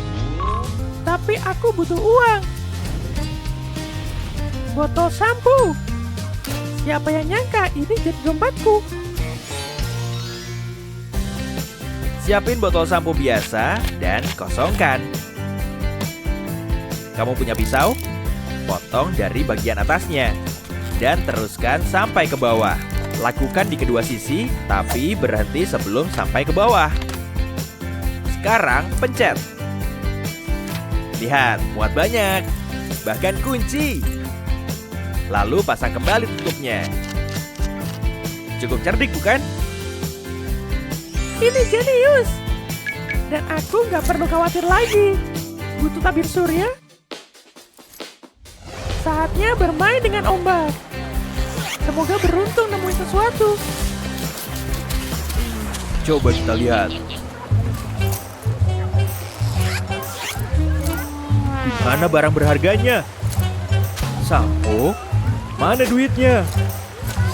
Tapi aku butuh uang. Botol sampo. Siapa yang nyangka ini jadi dompetku? Siapin botol sampo biasa dan kosongkan. Kamu punya pisau? Potong dari bagian atasnya. Dan teruskan sampai ke bawah. Lakukan di kedua sisi, tapi berhenti sebelum sampai ke bawah. Sekarang pencet. Lihat, muat banyak. Bahkan kunci. Lalu pasang kembali tutupnya. Cukup cerdik bukan? Ini jenius. Dan aku nggak perlu khawatir lagi. Butuh tabir surya? Saatnya bermain dengan ombak. Semoga beruntung nemuin sesuatu. Coba kita lihat. Di mana barang berharganya? Sampo? Mana duitnya?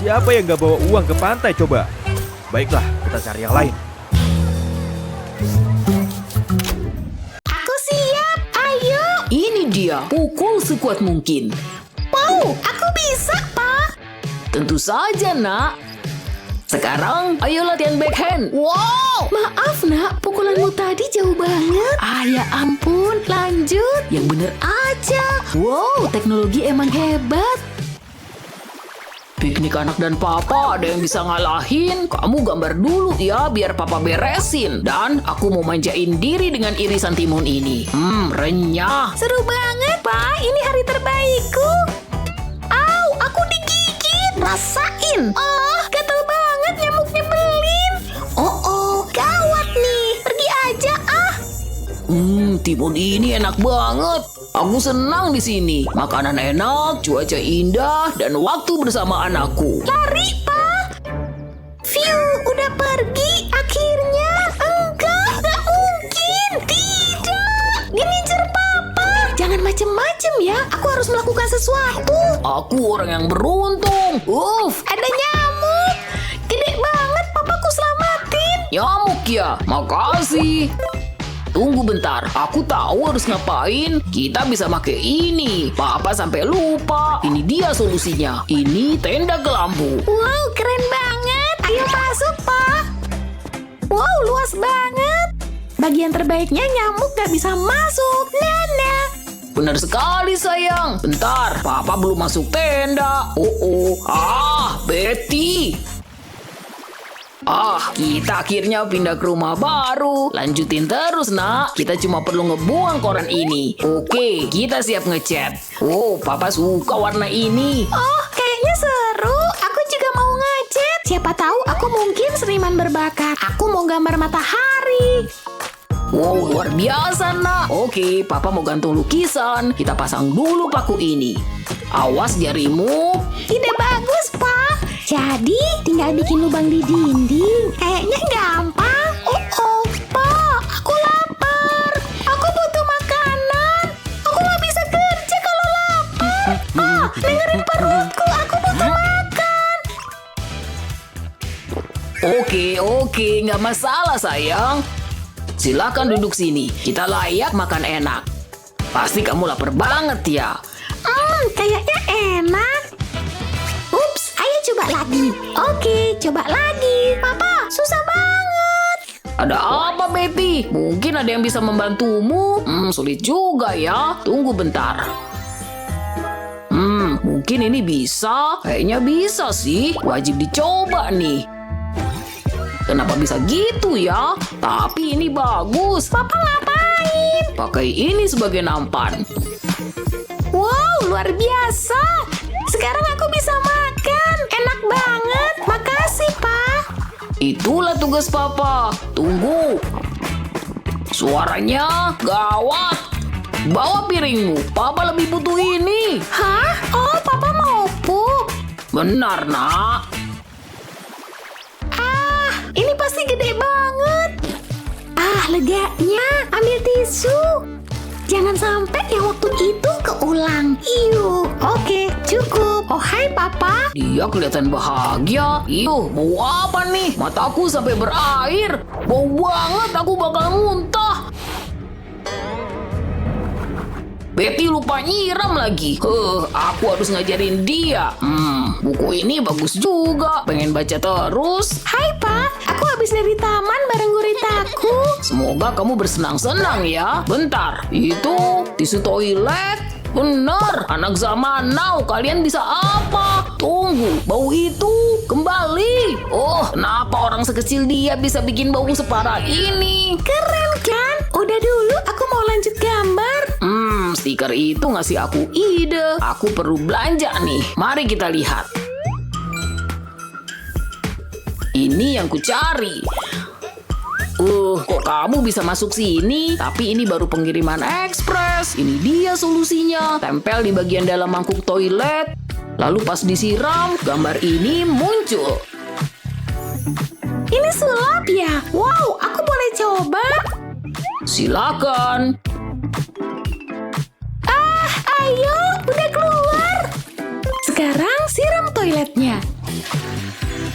Siapa yang nggak bawa uang ke pantai coba? Baiklah, kita cari yang lain. Aku siap, ayo. Ini dia, pukul sekuat mungkin. Wow, aku bisa, Pak. Tentu saja, Nak. Sekarang, ayo latihan backhand. Wow, maaf, Nak. Pukulanmu tadi jauh banget. Ya ampun, lanjut. Yang bener aja. Wow, teknologi emang hebat. Piknik anak dan papa, ada yang bisa ngalahin? Kamu gambar dulu ya, biar papa beresin. Dan aku mau manjain diri dengan irisan timun ini. Renyah. Seru banget, Pak. Ini hari terbaikku. Au, aku digigit. Rasain. Oh, gatel banget, nyamuk nyebelin. Oh, gawat nih. Pergi aja, ah. Timun ini enak banget. Aku senang di sini. Makanan enak, cuaca indah, dan waktu bersama anakku. Lari, Pak! Phew, udah pergi akhirnya. Enggak mungkin. Tidak. Dia ngincer Papa. Jangan macem-macem ya. Aku harus melakukan sesuatu. Aku orang yang beruntung. Ada nyamuk. Gede banget, Papaku selamatin. Nyamuk ya? Makasih. Tunggu bentar, aku tahu harus ngapain. Kita bisa pakai ini. Papa sampai lupa. Ini dia solusinya. Ini tenda ke lampu. Wow, keren banget. Ayo masuk, Pak. Wow, luas banget. Bagian terbaiknya nyamuk gak bisa masuk. Nana. Benar sekali, sayang. Bentar, Papa belum masuk tenda. Betty. Kita akhirnya pindah ke rumah baru. Lanjutin terus, Nak. Kita cuma perlu ngebuang koran ini. Oke, kita siap ngecat. Papa suka warna ini. Kayaknya seru. Aku juga mau ngecat. Siapa tahu aku mungkin seniman berbakat. Aku mau gambar matahari. Wow, luar biasa, Nak. Oke, Papa mau gantung lukisan. Kita pasang dulu paku ini. Awas jarimu. Ide bagus, Pak. Jadi, tinggal bikin lubang di dinding. Kayaknya gampang. Pak, aku lapar. Aku butuh makanan. Aku nggak bisa kerja kalau lapar. Dengerin perutku. Aku butuh makan. Oke, nggak masalah, sayang. Silakan duduk sini. Kita layak makan enak. Pasti kamu lapar banget ya. Kayaknya enak. Coba lagi. Oke, coba lagi. Papa, susah banget. Ada apa, Betty? Mungkin ada yang bisa membantumu? Sulit juga ya. Tunggu bentar. Mungkin ini bisa. Kayaknya bisa sih. Wajib dicoba nih. Kenapa bisa gitu ya? Tapi ini bagus. Papa ngapain? main. Pakai ini sebagai nampan. Wow, luar biasa. Sekarang aku bisa makan. Enak banget. Makasih, Pak. Itulah tugas Papa. Tunggu. Suaranya gawat. Bawa piringmu. Papa lebih butuh ini. Hah? Oh, Papa mau pup. Benar, Nak. Ini pasti gede banget. Leganya. Ambil tisu. Jangan sampai yang waktu itu keulang. Iu. Oke, cukup. Oh, hai Papa. Dia kelihatan bahagia. Iu, bau apa nih? Mataku sampai berair. Bau banget, aku bakal muntah. Betty lupa nyiram lagi. Aku harus ngajarin dia. Buku ini bagus juga. Pengen baca terus. Hai Pak, aku habis dari taman bareng guritaku. Semoga kamu bersenang-senang ya. Bentar, itu tisu toilet. Benar, anak zaman now. Kalian bisa apa? Tunggu, bau itu kembali. Oh, kenapa orang sekecil dia bisa bikin bau separah ini? Keren kan? Udah dulu, aku mau lanjut gambar. Stiker itu ngasih aku ide. Aku perlu belanja nih. Mari kita lihat. Ini yang kucari. Kok kamu bisa masuk sini? Tapi ini baru pengiriman ekspres. Ini dia solusinya. Tempel di bagian dalam mangkuk toilet. Lalu pas disiram, gambar ini muncul. Ini sulap ya? Wow, aku boleh coba? Silakan. Ayo, udah keluar. Sekarang siram toiletnya.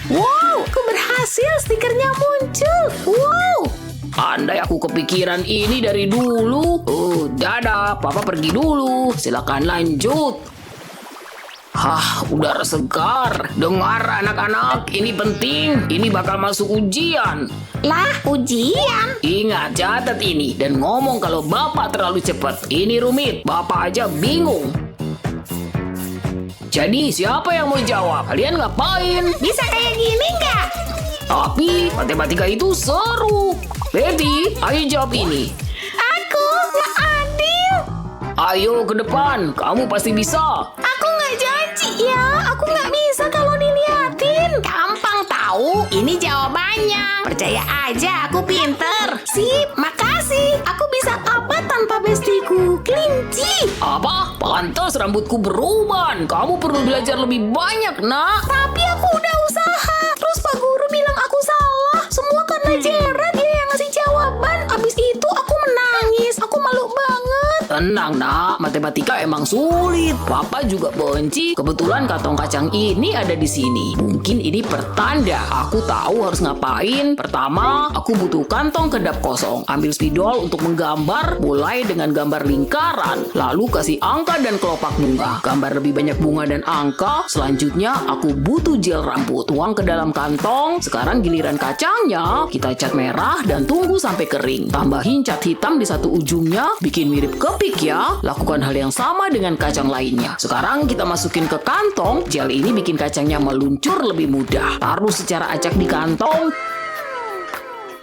Wow, aku berhasil, stikernya muncul. Wow. Andai aku kepikiran ini dari dulu. Dadah, Papa pergi dulu. Silakan lanjut. Udara segar. Dengar anak-anak, ini penting. Ini bakal masuk ujian. Lah, ujian? Ingat, catat ini. Dan ngomong kalau Bapak terlalu cepat. Ini rumit, Bapak aja bingung. Jadi, siapa yang mau jawab? Kalian ngapain? Bisa kayak gini nggak? Tapi, matematika itu seru. Betty, ayo jawab ini. Aku nggak adil. Ayo ke depan, kamu pasti bisa. Aku nggak janji ya, aku nggak bisa kalau diliatin. Gampang tahu, ini jawabannya. Percaya aja, aku pinter. Sip, makasih. Aku bisa apa tanpa bestiku? Kelinci. Apa? Pantas rambutku beruban. Kamu perlu belajar lebih banyak, Nak. Tapi aku udah usaha. Terus Pak Guru bilang aku salah. Semua karena Jera, dia yang ngasih jawaban. Abis itu aku menangis. Aku malu banget. Tenang, Nak. Matematika emang sulit. Papa juga benci. Kebetulan kantong kacang ini ada di sini. Mungkin ini pertanda. Aku tahu harus ngapain. Pertama, aku butuh kantong kedap kosong. Ambil spidol untuk menggambar. Mulai dengan gambar lingkaran. Lalu kasih angka dan kelopak bunga. Gambar lebih banyak bunga dan angka. Selanjutnya, aku butuh gel rambut. Tuang ke dalam kantong. Sekarang giliran kacangnya. Kita cat merah dan tunggu sampai kering. Tambahin cat hitam di satu ujungnya. Bikin mirip kepik ya. Lakukan hal yang sama dengan kacang lainnya. Sekarang kita masukin ke kantong. Gel ini bikin kacangnya meluncur lebih mudah. Taruh secara acak di kantong.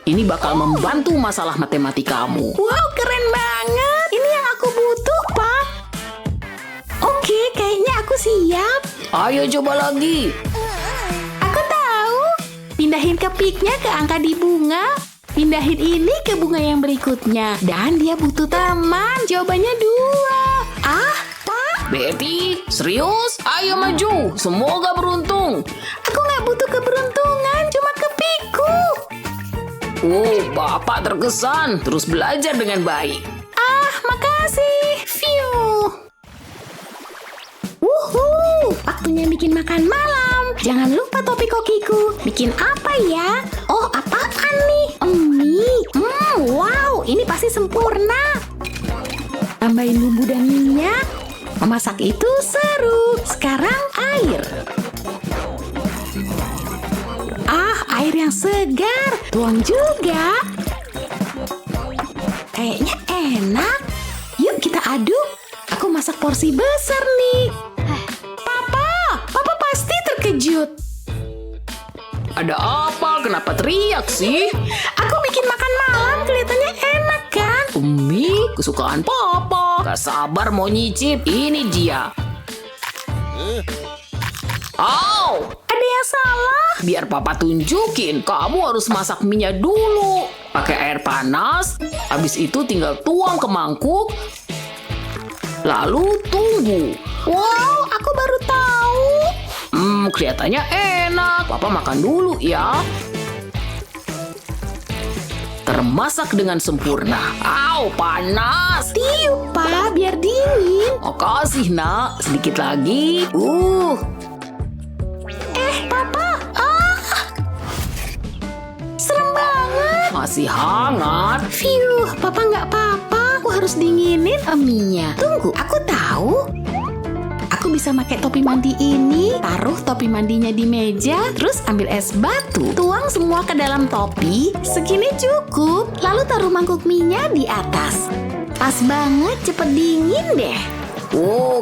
Ini bakal membantu masalah matematikamu. Wow, keren banget. Ini yang aku butuh, Pak. Oke, kayaknya aku siap. Ayo coba lagi. Aku tahu. Pindahin kepiknya ke angka di bunga. Pindahin ini ke bunga yang berikutnya. Dan dia butuh teman. Jawabannya 2. Pak? Betty, serius? Ayo maju. Semoga beruntung. Aku nggak butuh keberuntungan, cuma kepikku. Bapak terkesan. Terus belajar dengan baik. Makasih. Phew. Waktunya bikin makan malam. Jangan lupa topi kokiku. Bikin apa ya? Oh, apaan nih? Mie. Wow, ini pasti sempurna. Tambahin bumbu dan minyak. Memasak itu seru. Sekarang air. Air yang segar. Tuang juga. Kayaknya enak. Yuk kita aduk. Aku masak porsi besar nih. Papa pasti terkejut. Ada apa? Kenapa teriak sih? Aku bikin makan malam, kelihatannya enak kan? kesukaan Papa. Gak sabar mau nyicip. Ini dia. Ada yang salah. Biar Papa tunjukin. Kamu harus masak minyak dulu. Pakai air panas. Habis itu tinggal tuang ke mangkuk. Lalu tunggu. Wow, aku baru tahu. Kelihatannya enak. Papa makan dulu ya. Termasak dengan sempurna. Panas. Tiup, Pa, biar dingin. Makasih, Nak. Sedikit lagi. Papa. Serem banget. Masih hangat. Phew, Papa nggak apa-apa. Aku harus dinginin minyak. Tunggu, aku tahu. Aku bisa pakai topi mandi ini, taruh topi mandinya di meja, terus ambil es batu, tuang semua ke dalam topi, segini cukup, lalu taruh mangkuk minyak di atas. Pas banget, cepet dingin deh.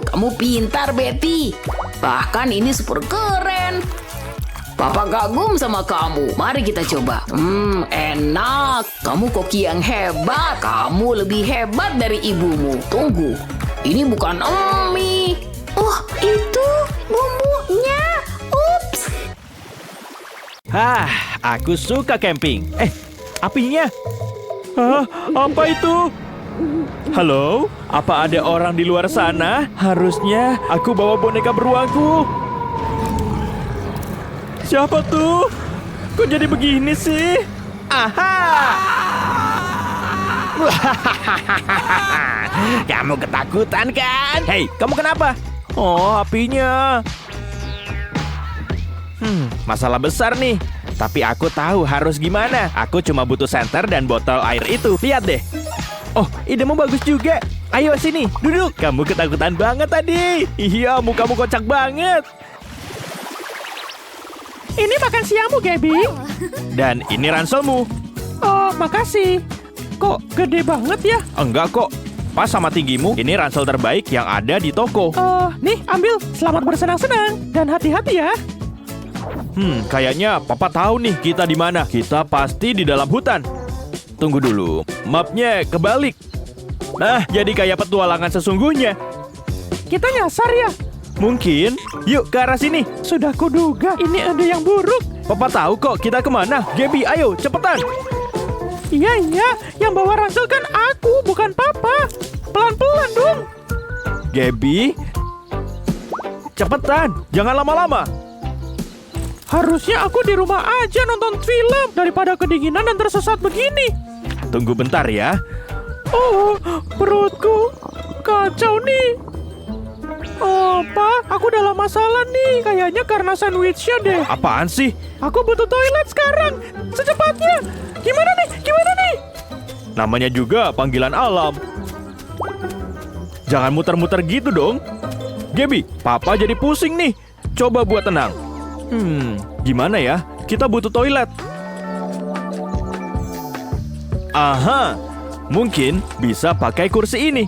Kamu pintar, Betty. Bahkan ini super keren. Papa kagum sama kamu. Mari kita coba. Enak. Kamu koki yang hebat. Kamu lebih hebat dari ibumu. Tunggu. Ini bukan mie. Itu bumbunya. Ups. Aku suka camping. Apinya. Apa itu? Halo? Apa ada orang di luar sana? Harusnya aku bawa boneka beruangku. Siapa tuh? Kok jadi begini sih? Kamu ketakutan kan? Hei, kamu kenapa? Apinya. Masalah besar nih. Tapi aku tahu harus gimana. Aku cuma butuh senter dan botol air itu. Lihat deh. Idemu bagus juga. Ayo sini, duduk. Kamu ketakutan banget tadi. Iya, mukamu kocak banget. Ini makan siangmu, Gaby. Dan ini ranselmu. Makasih. Kok gede banget ya? Enggak kok. Pas sama tinggimu, ini ransel terbaik yang ada di toko. Nih, ambil. Selamat bersenang-senang. Dan hati-hati ya. Kayaknya Papa tahu nih kita di mana. Kita pasti di dalam hutan. Tunggu dulu, mapnya kebalik. Nah, jadi kayak petualangan sesungguhnya. Kita nyasar ya? Mungkin. Yuk ke arah sini. Sudah kuduga, ini ada yang buruk. Papa tahu kok kita kemana. Gaby, ayo cepetan. Iya, yang bawa ransel kan aku, bukan Papa. Pelan-pelan dong. Gaby, cepetan, jangan lama-lama. Harusnya aku di rumah aja nonton film daripada kedinginan dan tersesat begini. Tunggu bentar ya. Perutku kacau nih. Pa, aku dalam masalah nih. Kayaknya karena sandwichnya deh. Apaan sih? Aku butuh toilet sekarang. Secepatnya. Gimana nih? Namanya juga panggilan alam. Jangan muter-muter gitu dong. Gaby, Papa jadi pusing nih. Coba buat tenang. Gimana ya? Kita butuh toilet. Mungkin bisa pakai kursi ini.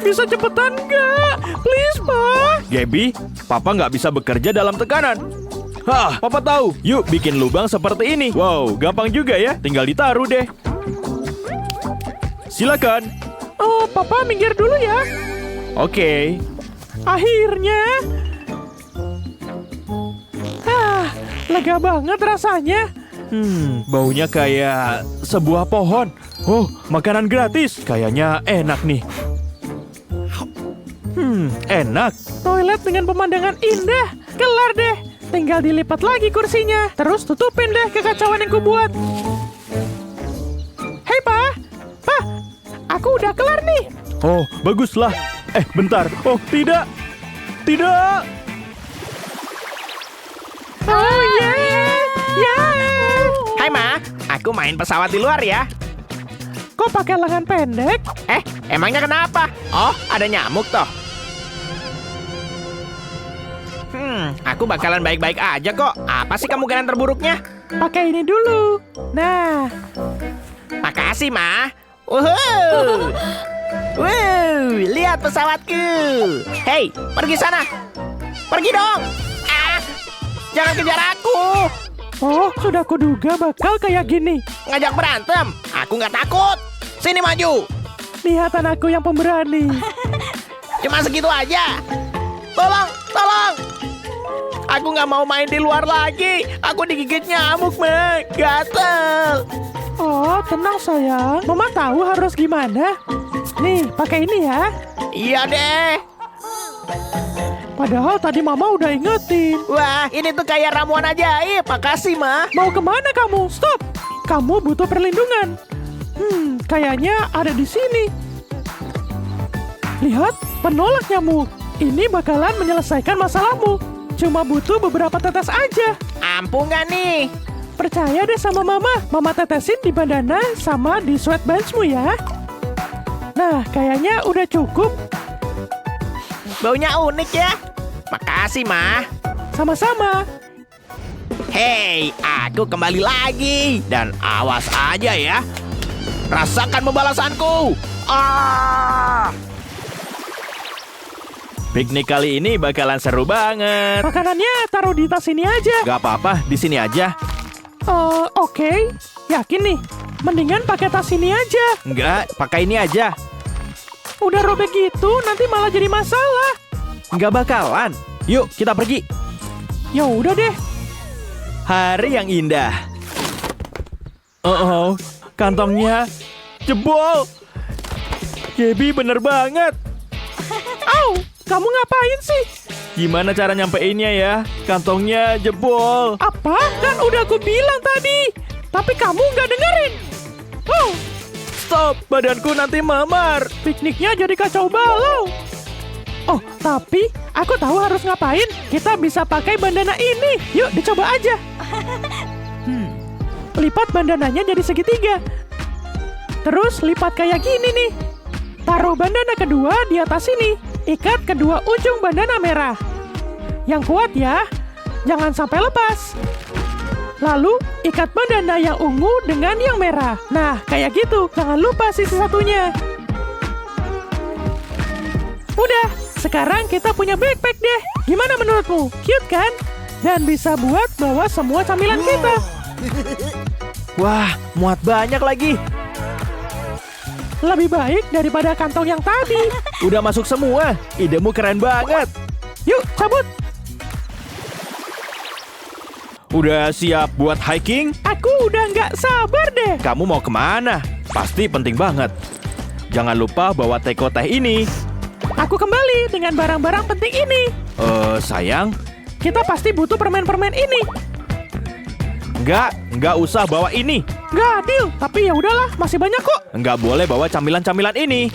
Bisa cepetan nggak? Please, Pa. Gaby, Papa nggak bisa bekerja dalam tekanan. Papa tahu. Yuk bikin lubang seperti ini. Wow, gampang juga ya. Tinggal ditaruh deh. Silakan. Papa minggir dulu ya. Oke. Akhirnya. Lega banget rasanya. Baunya kayak sebuah pohon. Makanan gratis. Kayaknya enak nih. Enak. Toilet dengan pemandangan indah. Kelar deh. Tinggal dilipat lagi kursinya. Terus tutupin deh kekacauan yang kubuat. Hei, Pa. Aku udah kelar nih. Baguslah. Bentar. Tidak. Hai, Ma. Aku main pesawat di luar ya. Kok pakai lengan pendek? Emangnya kenapa? Ada nyamuk toh. Aku bakalan baik-baik aja kok. Apa sih kemungkinan terburuknya? Pakai ini dulu. Nah. Makasih, Ma. Lihat pesawatku. Hei, pergi sana. Pergi dong. Jangan kejar aku. Sudah kuduga bakal kayak gini. Ngajak berantem. Aku nggak takut. Sini maju. lihat anakku yang pemberani. Cuma segitu aja. Tolong, tolong. Aku nggak mau main di luar lagi. Aku digigit nyamuk, Mak. Gatel. Oh, tenang sayang. Mama tahu harus gimana. Nih, pakai ini ya. Iya deh. Padahal tadi Mama udah ingetin. Wah, ini tuh kayak ramuan ajaib. Makasih, Ma. Mau kemana kamu? Stop! Kamu butuh perlindungan. Kayaknya ada di sini. Lihat, penolak nyamuk. Ini bakalan menyelesaikan masalahmu. Cuma butuh beberapa tetes aja. Ampuh nggak nih? Percaya deh sama Mama. Mama tetesin di bandana sama di sweatbandsmu ya. Nah, kayaknya udah cukup. Baunya unik ya. Makasih, Ma. Sama-sama. Hei, aku kembali lagi. Dan awas aja ya. Rasakan pembalasanku. Piknik kali ini bakalan seru banget. Makanannya taruh di tas ini aja. Gak apa-apa, di sini aja. Oke. Yakin nih? Mendingan pakai tas ini aja. Enggak, pakai ini aja. Udah robek gitu, nanti malah jadi masalah. Enggak bakalan. Yuk, kita pergi. Ya udah deh. Hari yang indah. Oh, kantongnya jebol. Gaby bener banget. Au, kamu ngapain sih? Gimana cara nyampeinnya ya? Kantongnya jebol. Apa? Kan udah aku bilang tadi. Tapi kamu nggak dengerin. Oh, Stop, badanku nanti mamar. pikniknya jadi kacau balau. Oh, tapi aku tahu harus ngapain. Kita bisa pakai bandana ini. Yuk, dicoba aja. Lipat bandananya jadi segitiga. Terus lipat kayak gini nih. Taruh bandana kedua di atas ini. Ikat kedua ujung bandana merah. Yang kuat ya. Jangan sampai lepas. Lalu, ikat bandana yang ungu dengan yang merah. Nah, kayak gitu. Jangan lupa sisi satunya. Udah, sekarang kita punya backpack deh. Gimana menurutmu? Cute kan? Dan bisa buat bawa semua camilan kita. Wah, muat banyak lagi. Lebih baik daripada kantong yang tadi. Udah masuk semua. Idemu keren banget. Yuk, cabut. Udah siap buat hiking? Aku udah nggak sabar deh. Kamu mau kemana? Pasti penting banget. Jangan lupa bawa teko teh ini. Aku kembali dengan barang-barang penting ini. Sayang. Kita pasti butuh permen-permen ini. Nggak usah bawa ini. Nggak adil, tapi ya udahlah, masih banyak kok. Nggak boleh bawa camilan-camilan ini.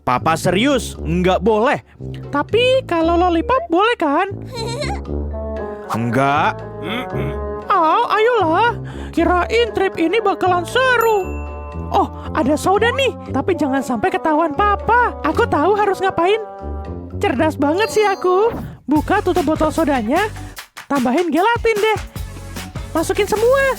Papa serius, nggak boleh. Tapi kalau lollipop boleh kan? Nggak. Oh, ayolah. Kirain trip ini bakalan seru. Oh, ada soda nih. Tapi jangan sampai ketahuan Papa. Aku tahu harus ngapain. Cerdas banget sih aku. Buka tutup botol sodanya. Tambahin gelatin deh. Masukin semua.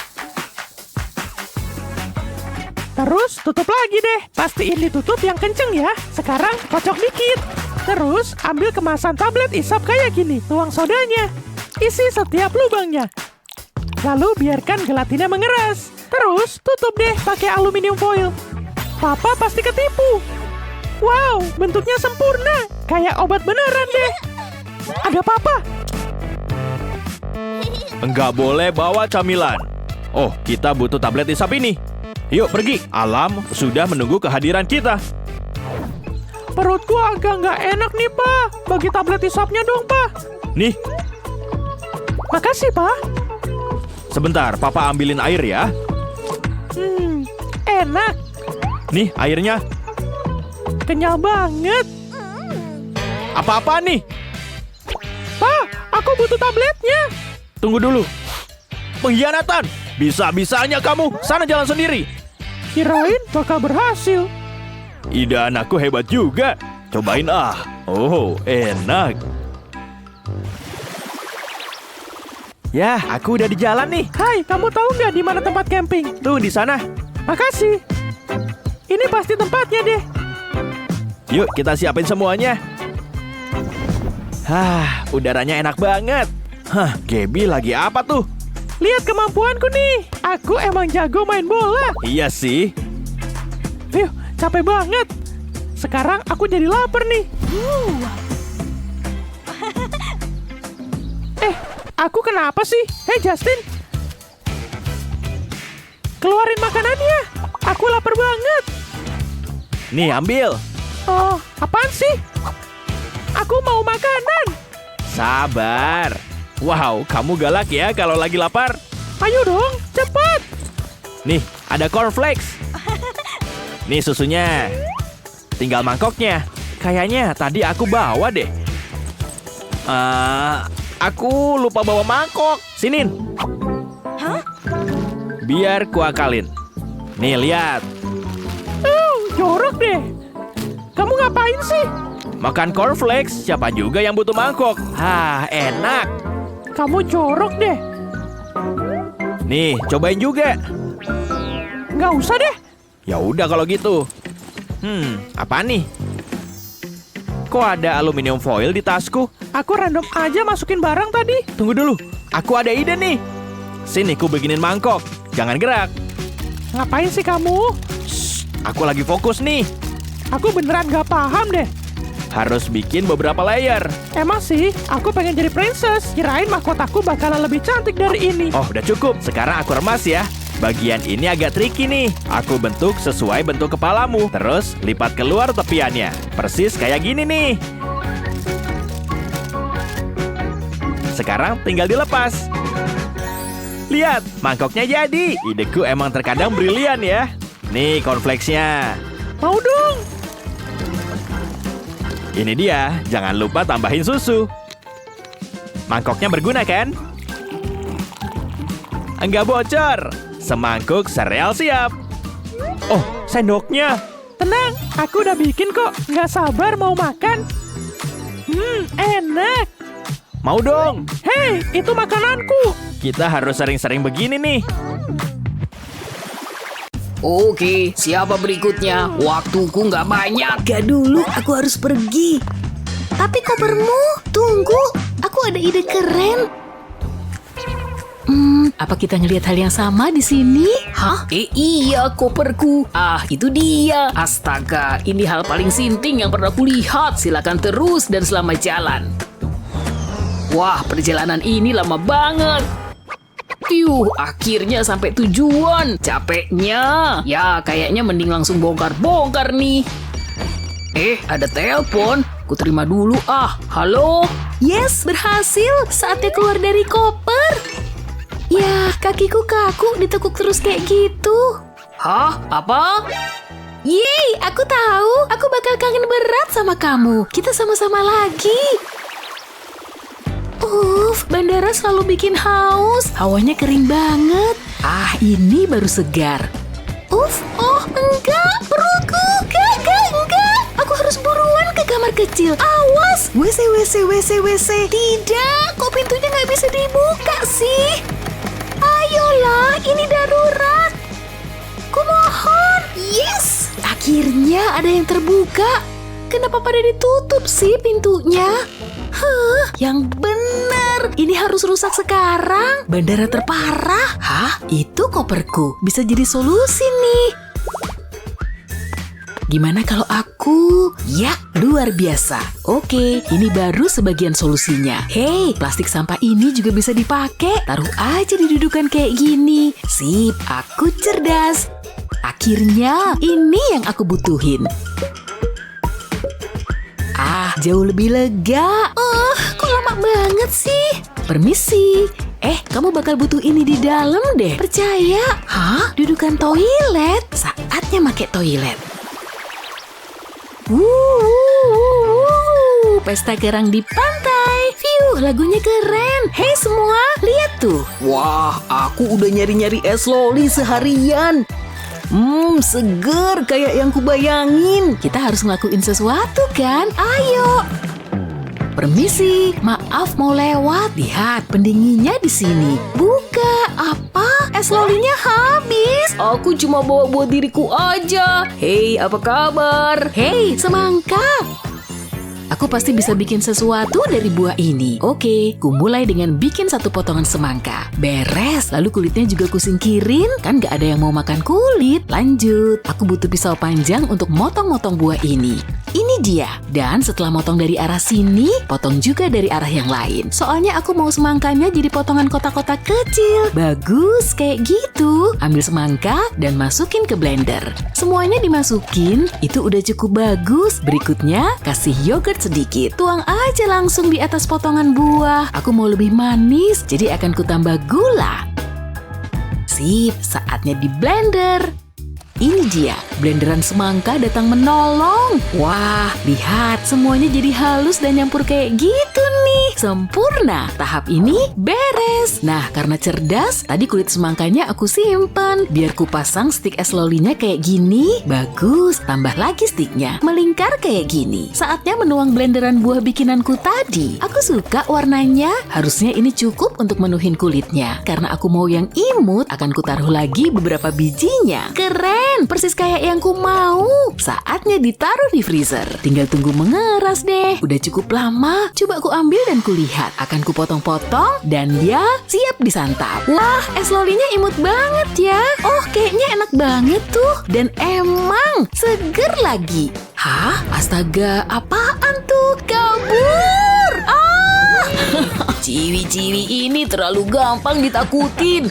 Terus tutup lagi deh. Pastiin ditutup yang kenceng ya. Sekarang kocok dikit. Terus ambil kemasan tablet isap kayak gini. Tuang sodanya. Isi setiap lubangnya. Lalu biarkan gelatinnya mengeras. Terus tutup deh pakai aluminium foil. Papa pasti ketipu. Wow, bentuknya sempurna. Kayak obat beneran deh. Ada Papa. Nggak boleh bawa camilan. Oh, kita butuh tablet isap ini. Yuk pergi. Alam sudah menunggu kehadiran kita. Perutku agak nggak enak nih, Pak. Bagi tablet isapnya dong, Pak. Nih, Makasih, Pak. sebentar. Papa ambilin air ya. Enak. Nih, airnya. Kenyal banget. Apa-apa nih? Pak, aku butuh tabletnya. Tunggu dulu. Pengkhianatan. Bisa-bisanya kamu. Sana jalan sendiri. Kirain bakal berhasil. Ide anakku hebat juga. Cobain ah. Oh, enak. Ya, aku udah di jalan nih. Hai, kamu tahu nggak di mana tempat camping? Tuh, di sana. Makasih. Ini pasti tempatnya deh. Yuk, kita siapin semuanya. Udaranya enak banget. Gaby lagi apa tuh? Lihat kemampuanku nih. Aku emang jago main bola. Iya sih. Yuk, capek banget. Sekarang aku jadi lapar nih. Aku kenapa sih? Hei Justin, keluarin makanannya. Aku lapar banget. Nih, ambil. Oh, apaan sih? Aku mau makanan. Sabar. Wow, kamu galak ya kalau lagi lapar. Ayo dong, cepat. Nih, ada cornflakes. Nih susunya. Tinggal mangkoknya. Kayaknya tadi aku bawa deh. Aku lupa bawa mangkok. Sinin. Hah? Biar kuakalin. Nih, lihat. Jorok deh. Kamu ngapain sih? Makan cornflakes, siapa juga yang butuh mangkok? Enak. Kamu jorok deh. Nih, cobain juga. Nggak usah deh. Ya udah kalau gitu. Apa nih? Kok ada aluminium foil di tasku? Aku random aja masukin barang tadi. Tunggu dulu, aku ada ide nih. Sini, ku bikinin mangkok. Jangan gerak. Ngapain sih kamu? Aku lagi fokus nih. Aku beneran nggak paham deh. Harus bikin beberapa layer. Emang sih, aku pengen jadi princess. Kirain mahkotaku bakalan lebih cantik dari ini. Oh, udah cukup. Sekarang aku remas ya. Bagian ini agak tricky nih. Aku bentuk sesuai bentuk kepalamu. Terus, lipat keluar tepiannya. Persis kayak gini nih. Sekarang tinggal dilepas. Lihat, mangkoknya jadi. Ideku emang terkadang brilian ya. Nih, cornflakesnya. Mau dong. Ini dia, jangan lupa tambahin susu. Mangkoknya berguna kan? Enggak bocor. Semangkuk sereal siap. Oh, sendoknya. Tenang, aku udah bikin kok. Nggak sabar mau makan. Enak. Mau dong. Hei, itu makananku. Kita harus sering-sering begini nih. Oke, siapa berikutnya? Waktuku nggak banyak. Gak dulu, aku harus pergi. Tapi kopermu, tunggu. Aku ada ide keren. Apa kita ngelihat hal yang sama di sini? Hah? Iya, koperku. Itu dia. Astaga, ini hal paling sinting yang pernah kulihat. Silakan terus dan selamat jalan. Wah, perjalanan ini lama banget. Akhirnya sampai tujuan. Capeknya. Ya, kayaknya mending langsung bongkar-bongkar nih. Ada telepon. Ku terima dulu. Halo? Yes, berhasil. Saatnya keluar dari koper. Ya, kakiku kaku ditekuk terus kayak gitu. Hah? Apa? Yeay, aku tahu. Aku bakal kangen berat sama kamu. Kita sama-sama lagi. Bandara selalu bikin haus. Hawanya kering banget. Ini baru segar. Enggak, perutku. Enggak. Aku harus buruan ke kamar kecil. Awas. WC. Tidak, kok pintunya nggak bisa dibuka sih? Ayolah, ini darurat. Kumohon. Yes, akhirnya ada yang terbuka. Kenapa pada ditutup sih pintunya? Yang benar. Ini harus rusak sekarang. Bandara terparah. Itu koperku. Bisa jadi solusi nih. Gimana kalau aku? Ya, luar biasa. Oke, ini baru sebagian solusinya. Hei, plastik sampah ini juga bisa dipakai. Taruh aja di dudukan kayak gini. Sip, aku cerdas. Akhirnya, ini yang aku butuhin. Jauh lebih lega. Kok lama banget sih? Permisi. Kamu bakal butuh ini di dalam deh. Percaya? Dudukan toilet. Saatnya pakai toilet. Pesta kerang di pantai. Lagunya keren. Hei semua, lihat tuh. Wah, aku udah nyari-nyari es loli seharian. Seger kayak yang kubayangin. Kita harus ngelakuin sesuatu kan? Ayo. Permisi, maaf mau lewat. Lihat, pendinginnya di sini. Buka. Apa? Es lolinya habis. Aku cuma bawa buat diriku aja. Hei, apa kabar? Hei, semangka. Aku pasti bisa bikin sesuatu dari buah ini. Oke, ku mulai dengan bikin satu potongan semangka. Beres, lalu kulitnya juga ku singkirin. Kan gak ada yang mau makan kulit. Lanjut, aku butuh pisau panjang untuk motong-motong buah ini. Ini dia. Dan setelah motong dari arah sini, potong juga dari arah yang lain. Soalnya aku mau semangkanya jadi potongan kotak-kotak kecil. Bagus, kayak gitu. Ambil semangka dan masukin ke blender. Semuanya dimasukin, itu udah cukup bagus. Berikutnya, kasih yogurt sedikit. Tuang aja langsung di atas potongan buah. Aku mau lebih manis, jadi akan kutambah gula. Sip, saatnya di blender. Ini dia, blenderan semangka datang menolong. Wah, lihat semuanya jadi halus dan nyampur kayak gitu nih. Sempurna, tahap ini beres. Nah, karena cerdas, tadi kulit semangkanya aku simpan. Biar ku pasang stik es lolinya kayak gini. Bagus, tambah lagi stiknya. Melingkar kayak gini. Saatnya menuang blenderan buah bikinanku tadi. Aku suka warnanya. Harusnya ini cukup untuk menuhin kulitnya. Karena aku mau yang imut, akan kutaruh lagi beberapa bijinya. Keren, persis kayak yang ku mau. Saatnya ditaruh di freezer. Tinggal tunggu mengeras deh. Udah cukup lama. Coba ku ambil dan kulihat. Akan ku potong-potong dan dia siap disantap. Wah, es lolinya imut banget ya. Oh, kayaknya enak banget tuh. Dan emang seger lagi. Hah? Astaga, apaan tuh? Kabur! Ciwi-ciwi ini terlalu gampang ditakutin.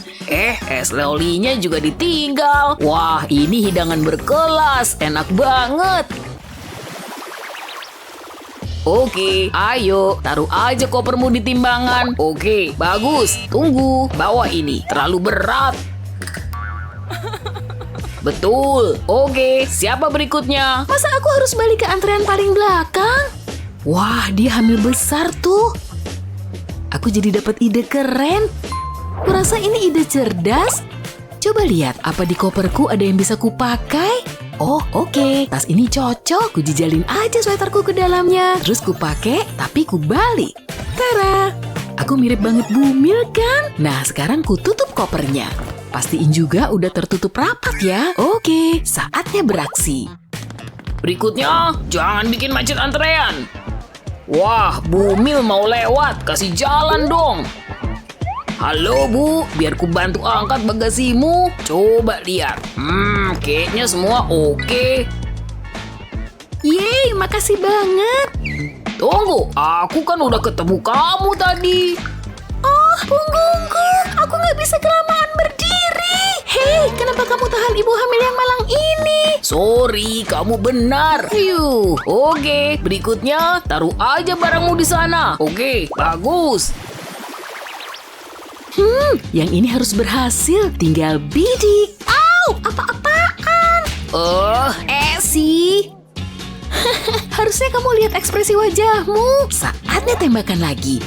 Es lolinya juga ditinggal. Wah, ini hidangan berkelas. Enak banget. Oke, ayo, taruh aja kopermu di timbangan. Oke, bagus. Tunggu, bawa ini. Terlalu berat. Betul. Oke, siapa berikutnya? Masa aku harus balik ke antrean paling belakang? Wah, dia hamil besar tuh. Aku jadi dapat ide keren. Kurasa ini ide cerdas. Coba lihat, apa di koperku ada yang bisa kupakai? Oh, oke. Tas ini cocok. Ku jijalin aja sweaterku ke dalamnya. Terus ku pakai, tapi ku balik. Tara! Aku mirip banget Bumil kan? Nah, sekarang ku tutup kopernya. Pastiin juga udah tertutup rapat ya. Oke, saatnya beraksi. Berikutnya, jangan bikin macet antrean. Wah, Bumil mau lewat. Kasih jalan dong. Halo Bu, biar ku bantu angkat bagasimu. Coba lihat. Kayaknya semua oke. Yeay, makasih banget. Tunggu, aku kan udah ketemu kamu tadi. Oh, punggungku. Aku nggak bisa kelamaan berdiri. Hei, kenapa kamu tahan ibu hamil yang malang ini? Sorry, kamu benar. Oke, berikutnya taruh aja barangmu di sana. Oke, bagus. Yang ini harus berhasil. Tinggal bidik. Au, apa-apaan? Esi. Harusnya kamu lihat ekspresi wajahmu. Saatnya tembakan lagi.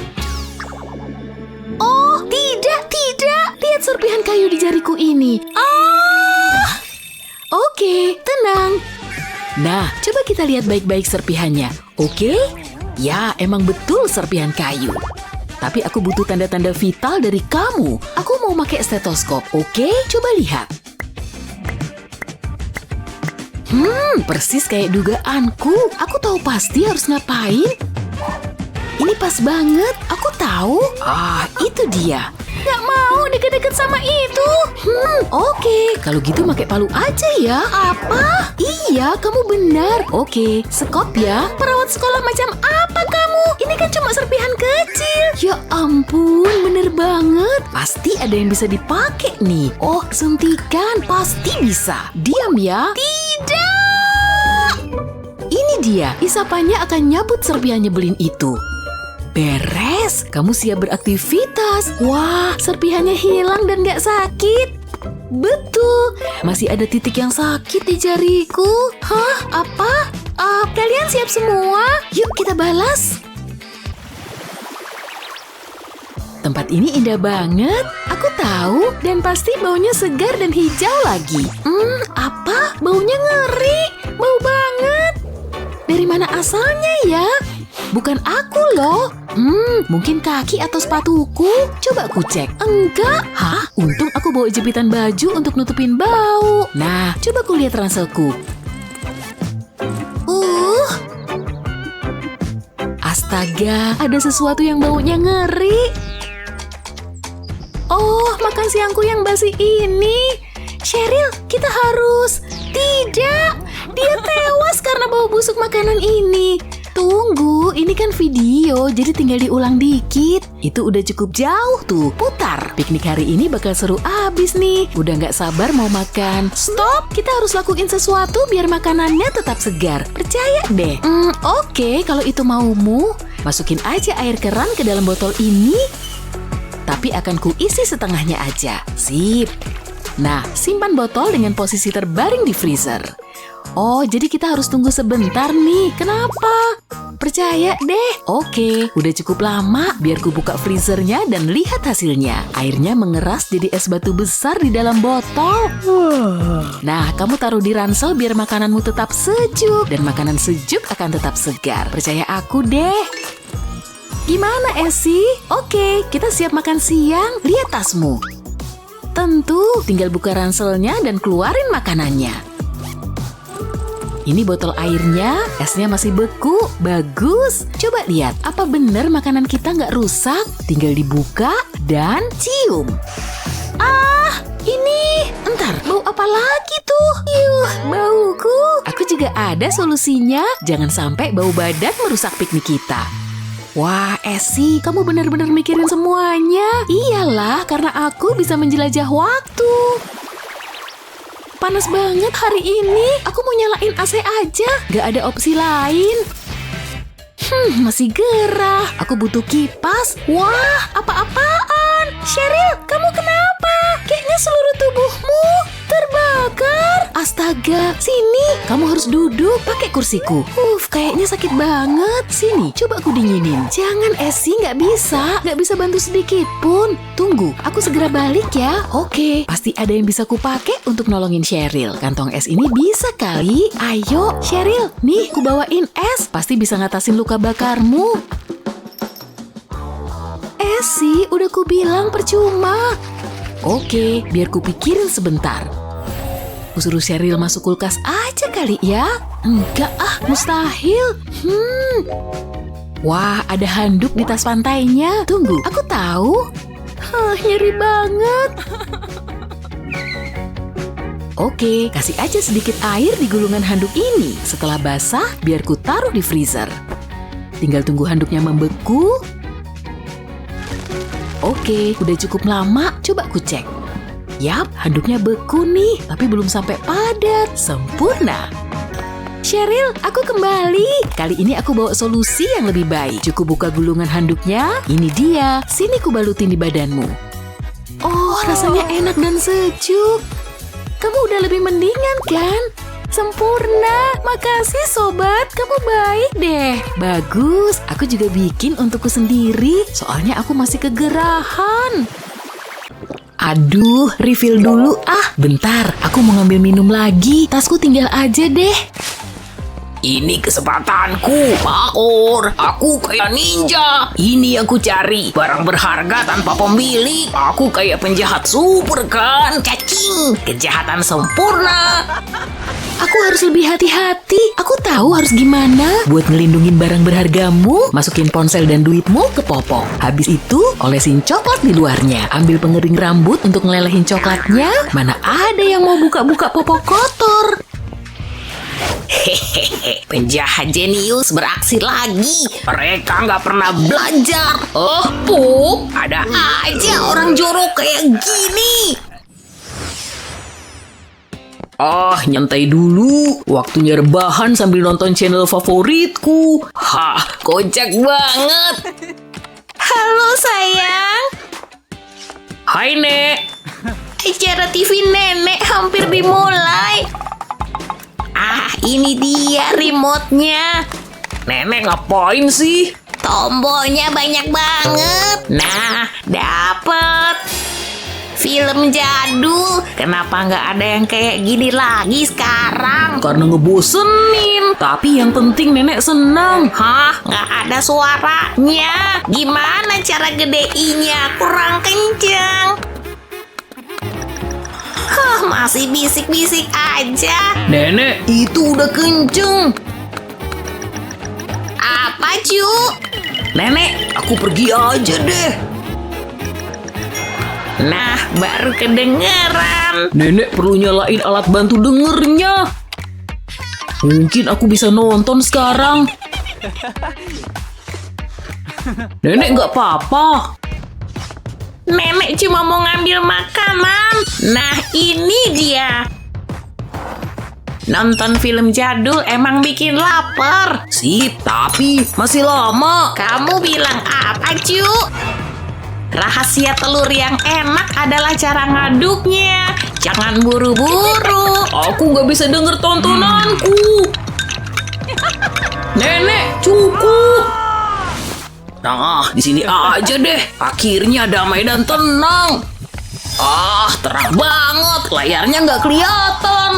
Oh, tidak. Lihat serpihan kayu di jariku ini. Oke, tenang. Nah, coba kita lihat baik-baik serpihannya. Oke? Ya, emang betul serpihan kayu. Tapi aku butuh tanda-tanda vital dari kamu. Aku mau pakai stetoskop, oke? Coba lihat. Persis kayak dugaanku. Aku tahu pasti harus ngapain. Ini pas banget. Aku tahu. Itu dia. Gak mau deket-deket sama itu. Oke. Kalau gitu pakai palu aja ya. Apa? Iya, kamu benar. Oke, sekop ya. Perawat sekolah macam apa kamu? Ini kan cuma serpihan kecil. Ya ampun, bener banget. Pasti ada yang bisa dipakai nih. Oh, suntikan. Pasti bisa. Diam ya. Tidak. Ini dia. Isapannya akan nyabut serpihan nyebelin itu. Beres, kamu siap beraktivitas. Wah, serpihannya hilang dan gak sakit. Betul, masih ada titik yang sakit di jariku. Hah, apa? Kalian siap semua? Yuk kita balas. Tempat ini indah banget. Aku tahu, dan pasti baunya segar dan hijau lagi. Apa? Baunya ngeri. Bau banget. Dari mana asalnya ya? Bukan aku loh. Mungkin kaki atau sepatuku. Coba aku cek. Enggak. Hah? Untung aku bawa jepitan baju untuk nutupin bau. Nah, coba aku lihat ranselku. Astaga, ada sesuatu yang baunya ngeri. Oh, makan siangku yang basi ini. Cheryl, kita harus... Tidak, dia tewas karena bau busuk makanan ini. Tunggu, ini kan video, jadi tinggal diulang dikit. Itu udah cukup jauh tuh, putar. Piknik hari ini bakal seru abis nih. Udah gak sabar mau makan. Stop, kita harus lakuin sesuatu biar makanannya tetap segar. Percaya deh. Oke, kalau itu maumu, masukin aja air keran ke dalam botol ini. Tapi akan kuisi setengahnya aja. Sip. Nah, simpan botol dengan posisi terbaring di freezer. Oh, jadi kita harus tunggu sebentar nih. Kenapa? Percaya deh. Oke, udah cukup lama. Biar ku buka freezernya dan lihat hasilnya. Airnya mengeras jadi es batu besar di dalam botol. Nah, kamu taruh di ransel biar makananmu tetap sejuk. Dan makanan sejuk akan tetap segar. Percaya aku deh. Gimana, Esi? Oke, kita siap makan siang. Lihat tasmu. Tentu, tinggal buka ranselnya dan keluarin makanannya. Ini botol airnya, esnya masih beku. Bagus. Coba lihat, apa benar makanan kita nggak rusak? Tinggal dibuka dan cium. Ah, ini. Entar, bau apa lagi tuh? Yuh, bauku. Aku juga ada solusinya. Jangan sampai bau badan merusak piknik kita. Wah, Esi, kamu benar-benar mikirin semuanya. Iyalah, karena aku bisa menjelajah waktu. Panas banget hari ini. Aku mau nyalain AC aja. Gak ada opsi lain. Masih gerah. Aku butuh kipas. Wah, apa-apaan? Cheryl, kamu kenapa? Kayaknya seluruh tubuhmu terbakar. Astaga, sini. Kamu harus duduk pakai kursiku. Kayaknya sakit banget. Sini, coba aku dinginin. Jangan, Esi, nggak bisa bantu sedikit pun. Tunggu, aku segera balik ya. Oke, pasti ada yang bisa kupakai untuk nolongin Cheryl. Kantong es ini bisa kali. Ayo, Cheryl, nih, ku bawain es. Pasti bisa ngatasin luka bakarmu. Esi, udah ku bilang percuma. Oke, biar ku pikirin sebentar. Ku suruh Cheryl masuk kulkas aja kali ya. Enggak mustahil. Wah, ada handuk di tas pantainya. Tunggu, aku tahu. Nyeri banget. Oke, kasih aja sedikit air di gulungan handuk ini. Setelah basah, biar ku taruh di freezer. Tinggal tunggu handuknya membeku. Oke, udah cukup lama. Coba ku cek. Yap, handuknya beku nih, tapi belum sampai padat. Sempurna. Cheryl, aku kembali. Kali ini aku bawa solusi yang lebih baik. Cukup buka gulungan handuknya. Ini dia. Sini ku balutin di badanmu. Oh, rasanya enak dan sejuk. Kamu udah lebih mendingan kan? Sempurna. Makasih sobat, kamu baik deh. Bagus, aku juga bikin untukku sendiri. Soalnya aku masih kegerahan. Aduh, refill dulu bentar, aku mau ngambil minum lagi. Tasku tinggal aja deh. Ini kesempatanku, Pakor. Aku kayak ninja. Ini yang ku cari, barang berharga tanpa pemilik. Aku kayak penjahat super kan? Cacing, kejahatan sempurna. Aku harus lebih hati-hati. Aku tahu harus gimana. Buat ngelindungin barang berhargamu, masukin ponsel dan duitmu ke popok. Habis itu, olesin coklat di luarnya. Ambil pengering rambut untuk ngelelehin coklatnya. Mana ada yang mau buka-buka popok kotor. Hehehe, penjahat jenius beraksi lagi. Mereka nggak pernah belajar. Pup, ada aja orang jorok kayak gini. Nyantai dulu. Waktunya rebahan sambil nonton channel favoritku. Kocak banget. Halo sayang. Hai, Nek. Acara TV nenek hampir dimulai. Ini dia remote-nya. Nenek ngapain sih? Tombolnya banyak banget. Nah, dapet. Film jadul. Kenapa nggak ada yang kayak gini lagi sekarang? Karena ngebosenin. Tapi yang penting nenek senang. Nggak ada suaranya. Gimana cara gedeinnya? Kurang kenceng. Masih bisik-bisik aja. Nenek, itu udah kenceng. Apa, Cu? Nenek, aku pergi aja deh. Nah, baru kedengeran. Nenek perlu nyalain alat bantu dengernya. Mungkin aku bisa nonton sekarang. Nenek nggak apa-apa. Nenek cuma mau ngambil makanan. Nah, ini dia. Nonton film jadul emang bikin lapar. Sip, tapi masih lama. Kamu bilang apa, Cu? Rahasia telur yang enak adalah cara ngaduknya. Jangan buru-buru. Aku nggak bisa denger tontonanku. Nenek, cukup. Nah, di sini aja deh. Akhirnya damai dan tenang. Ah, terang banget. Layarnya nggak kelihatan.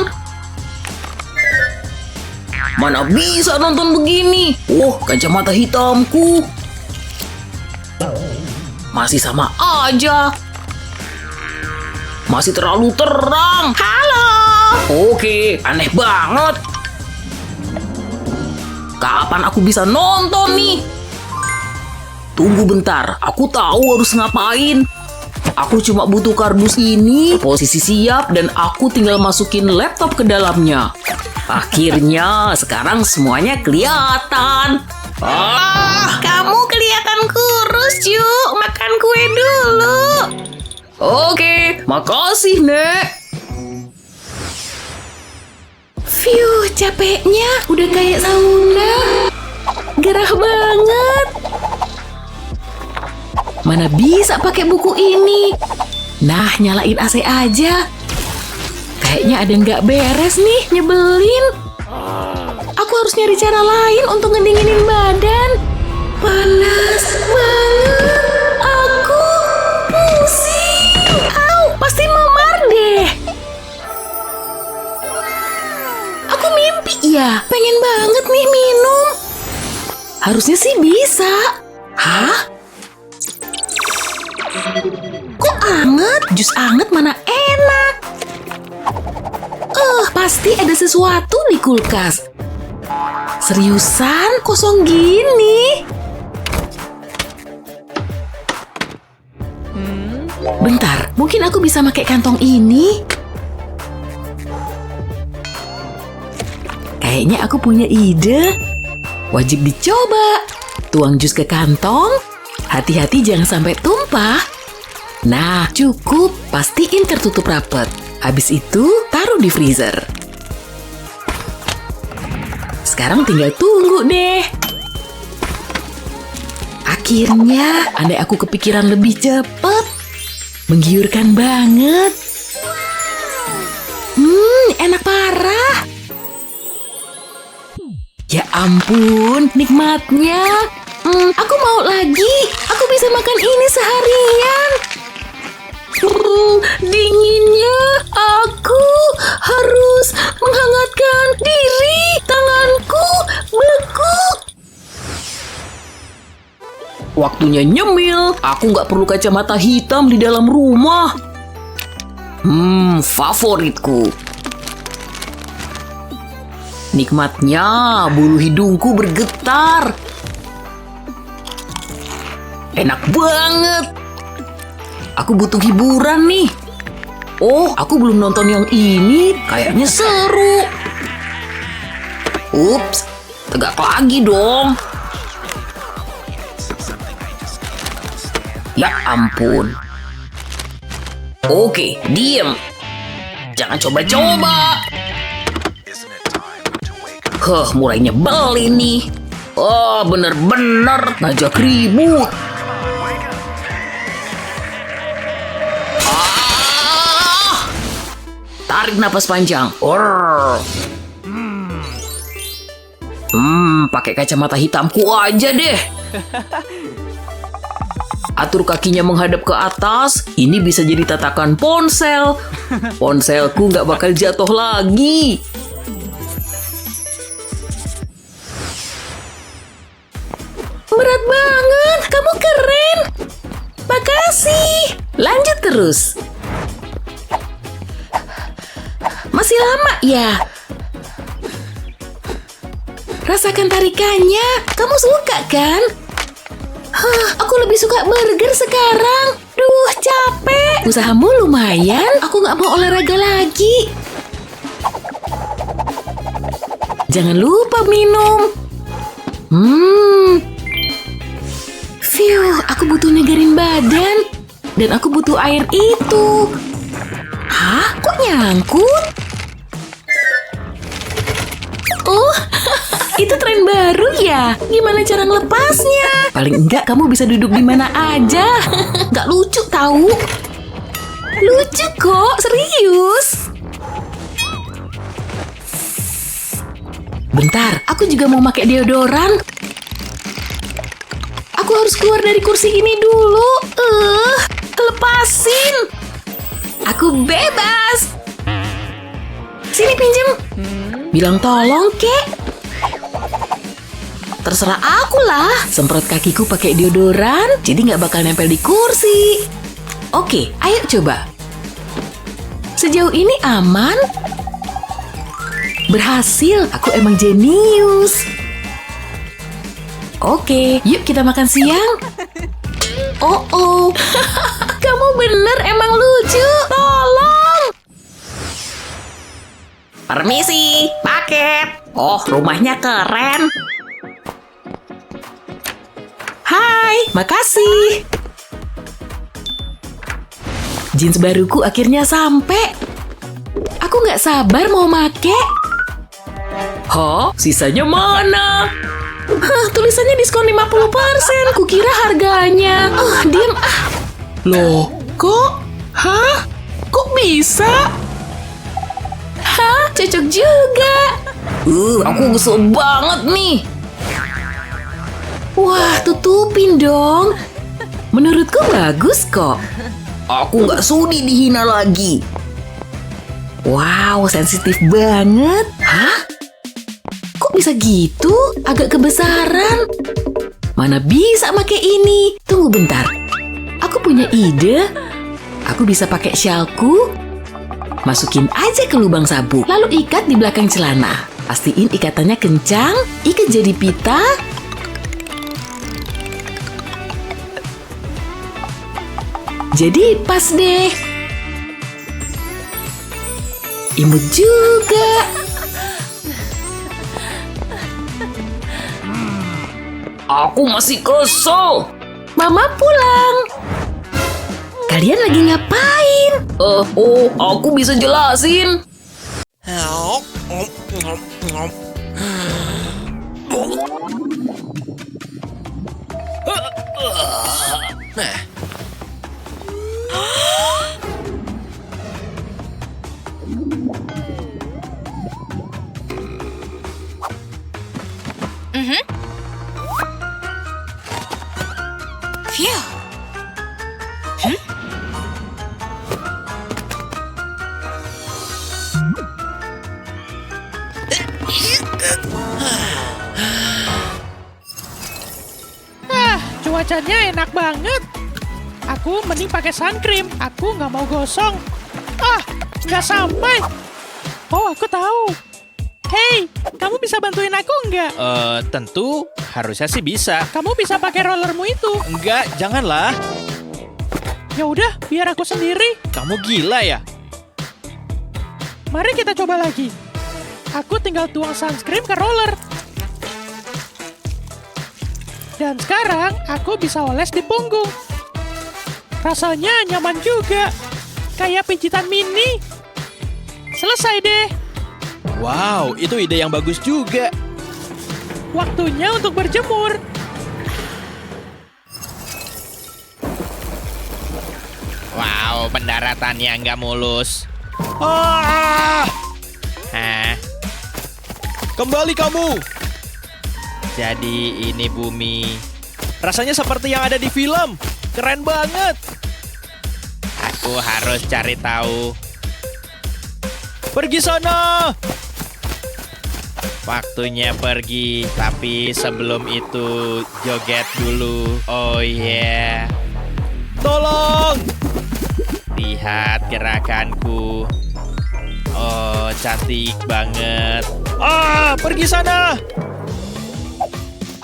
Mana bisa nonton begini? Oh, kacamata hitamku. Masih sama aja. Masih terlalu terang. Halo. Oke, aneh banget. Kapan aku bisa nonton nih? Tunggu bentar, aku tahu harus ngapain. Aku cuma butuh kardus ini, posisi siap, dan aku tinggal masukin laptop ke dalamnya. Akhirnya, sekarang semuanya kelihatan. Ah, kamu kelihatan kurus, Cu. Makan kue dulu. Oke, makasih, Nek. Phew, capeknya udah kayak sauna. Gerah banget. Mana bisa pakai buku ini? Nah, nyalain AC aja. Kayaknya ada yang nggak beres nih, nyebelin. Aku harus nyari cara lain untuk ngedinginin badan. Panas banget. Aku pusing. Au, pasti memar deh. Aku mimpi ya. Pengen banget nih minum. Harusnya sih bisa. Hah? Kok anget? Jus anget mana enak. Pasti ada sesuatu di kulkas. Seriusan? Kosong gini? Bentar, mungkin aku bisa pakai kantong ini. Kayaknya aku punya ide. Wajib dicoba. Tuang jus ke kantong. Hati-hati jangan sampai tumpah. Nah, cukup. Pastiin tertutup rapat. Habis itu, taruh di freezer. Sekarang tinggal tunggu deh. Akhirnya, andai aku kepikiran lebih cepat. Menggiurkan banget. Enak parah. Ya ampun, nikmatnya. Aku mau lagi. Aku bisa makan ini seharian. Dinginnya. Aku harus menghangatkan diri. Tanganku beku. Waktunya nyemil. Aku nggak perlu kacamata hitam di dalam rumah. Favoritku. Nikmatnya, bulu hidungku bergetar. Enak banget. Aku butuh hiburan nih. Oh, aku belum nonton yang ini. Kayaknya seru. Ups, tegak lagi dong. Ya ampun. Oke, diem. Jangan coba-coba. Mulai nyebelin nih. Oh, bener-bener ngajak ribut. Tarik napas panjang. Pakai kacamata hitamku aja deh. Atur kakinya menghadap ke atas. Ini bisa jadi tatakan ponsel. Ponselku nggak bakal jatuh lagi. Berat banget, kamu keren. Makasih. Lanjut terus. Masih lama ya? Rasakan tarikannya. Kamu suka kan? Aku lebih suka burger sekarang. Duh, capek. Usahamu lumayan, aku nggak mau olahraga lagi. Jangan lupa minum. Aku butuh nyegerin badan. Dan aku butuh air itu. Hah? Kok nyangkut? Oh, itu tren baru ya? Gimana cara ngelepasnya? Paling enggak kamu bisa duduk di mana aja. Nggak lucu tahu. Lucu kok, serius. Bentar, aku juga mau pakai deodoran. Aku harus keluar dari kursi ini dulu. Lepasin. Aku bebas. Sini pinjem. Bilang tolong, kek. Terserah aku lah. Semprot kakiku pakai deodoran, jadi nggak bakal nempel di kursi. Oke, ayo coba. Sejauh ini aman. Berhasil, aku emang jenius. Oke, yuk kita makan siang. Oh, kamu bener emang lucu. Tolong. Permisi, paket. Oh, rumahnya keren. Hai, makasih. Jeans baruku akhirnya sampai. Aku nggak sabar mau make. Hah? Sisanya mana? Tulisannya diskon 50%. Kukira harganya. Diam. Loh, kok? Hah? Kok bisa? Hah, cocok juga. Aku kesel banget nih. Wah, tutupin dong. Menurutku bagus kok. Aku nggak sudi dihina lagi. Wow, sensitif banget. Hah? Kok bisa gitu? Agak kebesaran. Mana bisa pakai ini? Tunggu bentar. Aku punya ide. Aku bisa pakai syalku. Masukin aja ke lubang sabuk. Lalu ikat di belakang celana. Pastiin ikatannya kencang. Ikat jadi pita. Jadi pas deh. Imut juga. Aku masih kesel. Mama pulang. Kalian lagi ngapain? Aku bisa jelasin. Cuacanya enak banget. Aku mending pakai sun cream. Aku nggak mau gosong. Nggak sampai. Oh, aku tahu. Hey, kamu bisa bantuin aku nggak? Tentu, harusnya sih bisa. Kamu bisa pakai rollermu itu. Enggak, janganlah. Ya udah, biar aku sendiri. Kamu gila ya? Mari kita coba lagi. Aku tinggal tuang sunscreen ke roller. Dan sekarang aku bisa oles di punggung. Rasanya nyaman juga. Kayak pijitan mini. Selesai deh. Wow, itu ide yang bagus juga. Waktunya untuk berjemur. Wow, pendaratannya nggak mulus. Kembali kamu. Jadi ini bumi. Rasanya seperti yang ada di film. Keren banget. Aku harus cari tahu. Pergi sana. Waktunya pergi, tapi sebelum itu joget dulu. Oh yeah. Tolong. Lihat gerakanku. Oh, cantik banget. Pergi sana.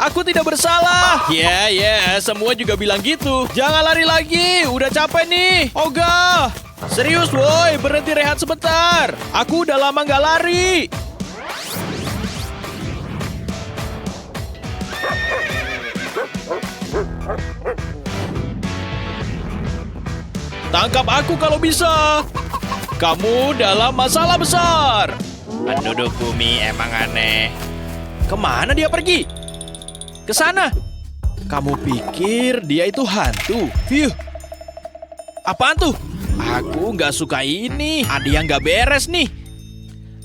Aku tidak bersalah. Ya, semua juga bilang gitu. Jangan lari lagi, udah capek nih. Ogah, serius woi, berhenti rehat sebentar. Aku udah lama nggak lari. Tangkap aku kalau bisa. Kamu dalam masalah besar. Penduduk bumi emang aneh. Kemana dia pergi? Ke sana. Kamu pikir dia itu hantu? Fiuh. Apaan tuh? Aku nggak suka ini. Ada yang nggak beres nih.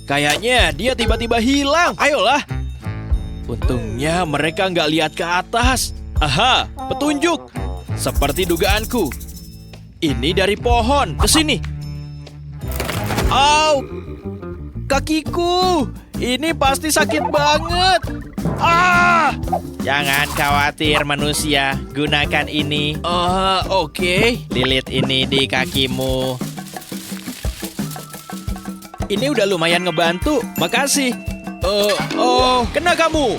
Kayaknya dia tiba-tiba hilang. Ayolah. Untungnya mereka nggak lihat ke atas. Aha, petunjuk. Seperti dugaanku. Ini dari pohon, ke sini. Au! Kakiku! Ini pasti sakit banget. Ah! Jangan khawatir manusia, gunakan ini. Oke. Lilit ini di kakimu. Ini udah lumayan ngebantu, makasih. Kena kamu.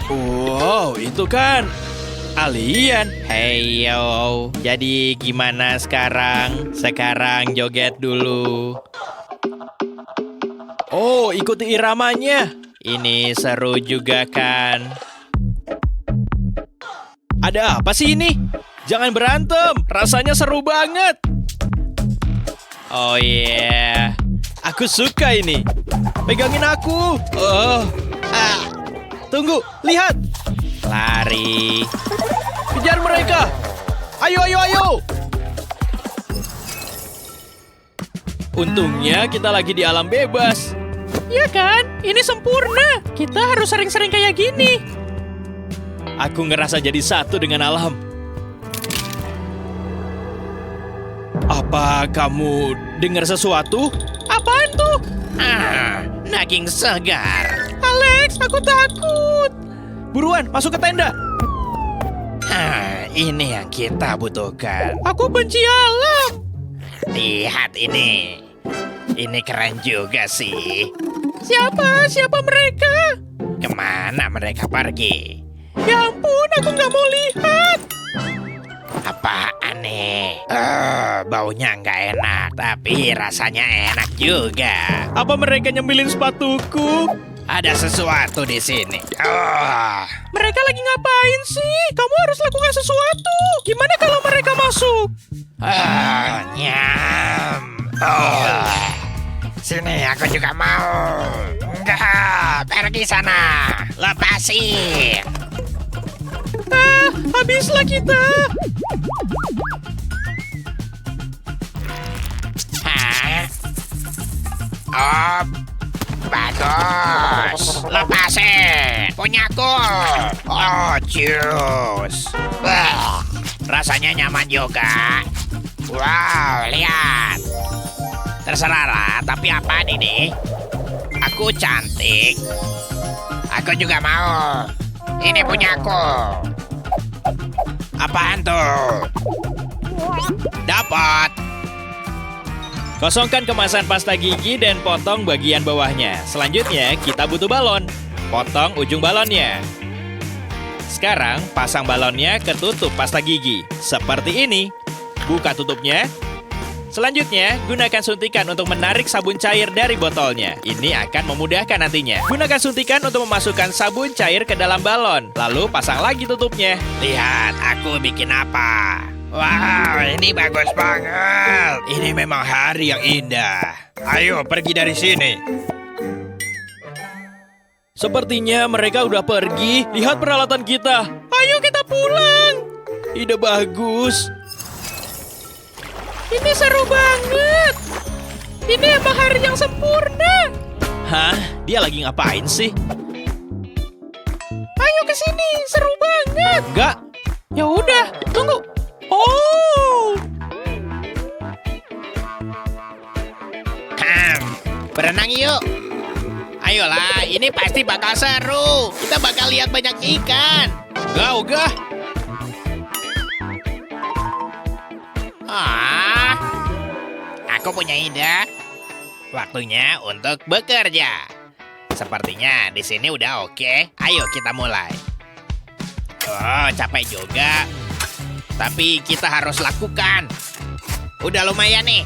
Wow, itu kan alien. Hey yo, jadi gimana sekarang? Sekarang joget dulu. Oh, ikuti iramanya. Ini seru juga kan? Ada apa sih ini? Jangan berantem, rasanya seru banget. Oh yeah, aku suka ini. Pegangin aku. Tunggu, lihat. Lari. Kejar mereka. Ayo. Untungnya kita lagi di alam bebas. Ya kan? Ini sempurna. Kita harus sering-sering kayak gini. Aku ngerasa jadi satu dengan alam. Apa kamu dengar sesuatu? Apaan tuh? Daging segar. Alex, aku takut. Buruan, masuk ke tenda. Ini yang kita butuhkan. Aku benci alam. Lihat ini. Ini keren juga sih. Siapa mereka? Kemana mereka pergi? Ya ampun, aku nggak mau lihat. Apaan nih? Baunya nggak enak, tapi rasanya enak juga. Apa mereka nyembilin sepatuku? Ada sesuatu di sini. Mereka lagi ngapain sih? Kamu harus lakukan sesuatu. Gimana kalau mereka masuk? Nyam. Sini, aku juga mau. Enggak, pergi sana. Lepasin. Habislah kita. Bagus. Lepasin. Punyaku. Oh, jus. Rasanya nyaman juga. Wow, lihat. Terserah lah, tapi apaan ini? Aku cantik. Aku juga mau. Ini punyaku. Apaan tuh? Dapat. Kosongkan kemasan pasta gigi dan potong bagian bawahnya. Selanjutnya, kita butuh balon. Potong ujung balonnya. Sekarang, pasang balonnya ke tutup pasta gigi. Seperti ini. Buka tutupnya. Selanjutnya, gunakan suntikan untuk menarik sabun cair dari botolnya. Ini akan memudahkan nantinya. Gunakan suntikan untuk memasukkan sabun cair ke dalam balon. Lalu pasang lagi tutupnya. Lihat, aku bikin apa. Wow, ini bagus banget. Ini memang hari yang indah. Ayo, pergi dari sini. Sepertinya mereka udah pergi. Lihat peralatan kita. Ayo kita pulang. Ide bagus. Ini seru banget. Ini emang hari yang sempurna. Hah? Dia lagi ngapain sih? Ayo ke sini, seru banget. Enggak. Ya udah, tunggu. Oh. Berenang yuk. Ayolah, ini pasti bakal seru. Kita bakal lihat banyak ikan. Ogah. Aku punya ide. Waktunya untuk bekerja. Sepertinya di sini udah oke. Ayo kita mulai. Oh, capek juga. Tapi kita harus lakukan. Udah lumayan nih.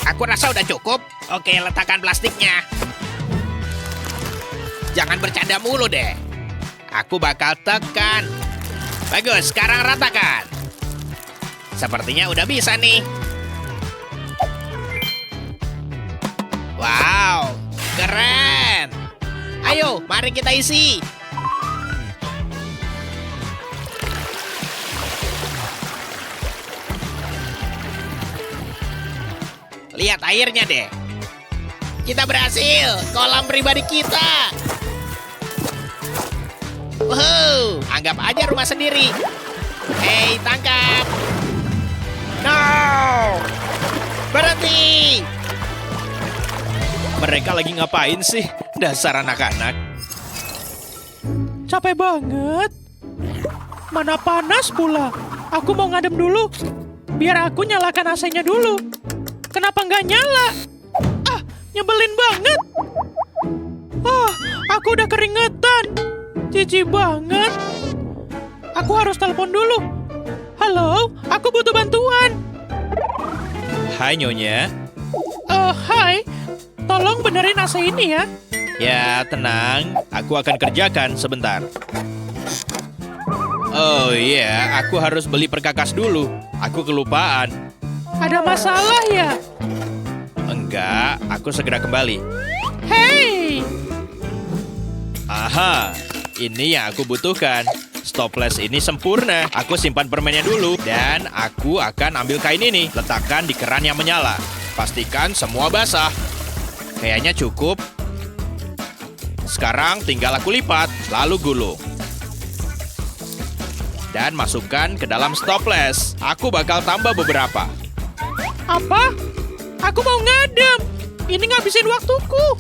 Aku rasa udah cukup. Oke, letakkan plastiknya. Jangan bercanda mulu deh. Aku bakal tekan. Bagus, sekarang ratakan. Sepertinya udah bisa nih. Wow, keren. Ayo, mari kita isi. Lihat airnya deh. Kita berhasil. Kolam pribadi kita. Wow, anggap aja rumah sendiri. Hei, tangkap. No! Berhenti! Mereka lagi ngapain sih? Dasar anak-anak. Capek banget. Mana panas pula. Aku mau ngadem dulu. Biar aku nyalakan AC-nya dulu. Kenapa nggak nyala? Ah, nyebelin banget. Ah, aku udah keringetan. Jijik banget. Aku harus telepon dulu. Halo, aku butuh bantuan. Hai Nyonya. Hai. Tolong benerin AC ini ya. Ya, tenang. Aku akan kerjakan sebentar. Oh iya, aku harus beli perkakas dulu. Aku kelupaan. Ada masalah ya? Enggak, aku segera kembali. Hey! Aha, ini yang aku butuhkan. Stopless ini sempurna. Aku simpan permennya dulu. Dan aku akan ambil kain ini. Letakkan di keran yang menyala. Pastikan semua basah. Kayaknya cukup. Sekarang tinggal aku lipat, lalu gulung. Dan masukkan ke dalam stopless. Aku bakal tambah beberapa. Apa? Aku mau ngadem. Ini ngabisin waktuku.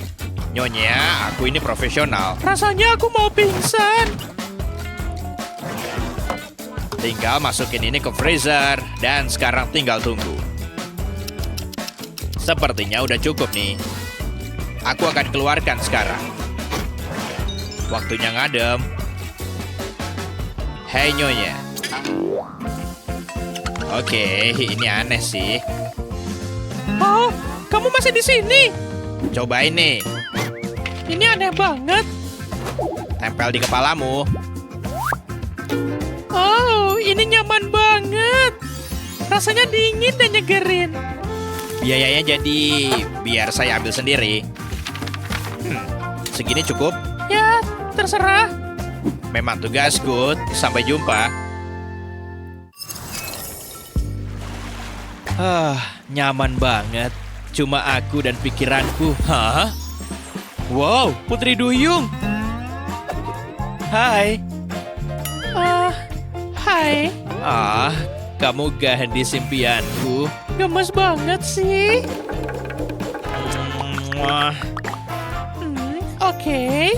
Nyonya, aku ini profesional. Rasanya aku mau pingsan. Tinggal masukin ini ke freezer. Dan sekarang tinggal tunggu. Sepertinya udah cukup nih. Aku akan keluarkan sekarang. Waktunya ngadem. Hei Nyonya. Oke, ini aneh sih. Oh, kamu masih di sini? Coba ini. Ini aneh banget. Tempel di kepalamu. Oh, ini nyaman banget. Rasanya dingin dan nyegerin. Biayanya jadi biar saya ambil sendiri. Segini cukup? Ya, terserah. Memang tugasku. Sampai jumpa. Nyaman banget. Cuma aku dan pikiranku. Hah? Wow, Putri Duyung. Hai. Hai. Kamu gadis impianku. Gemes banget sih. Oke.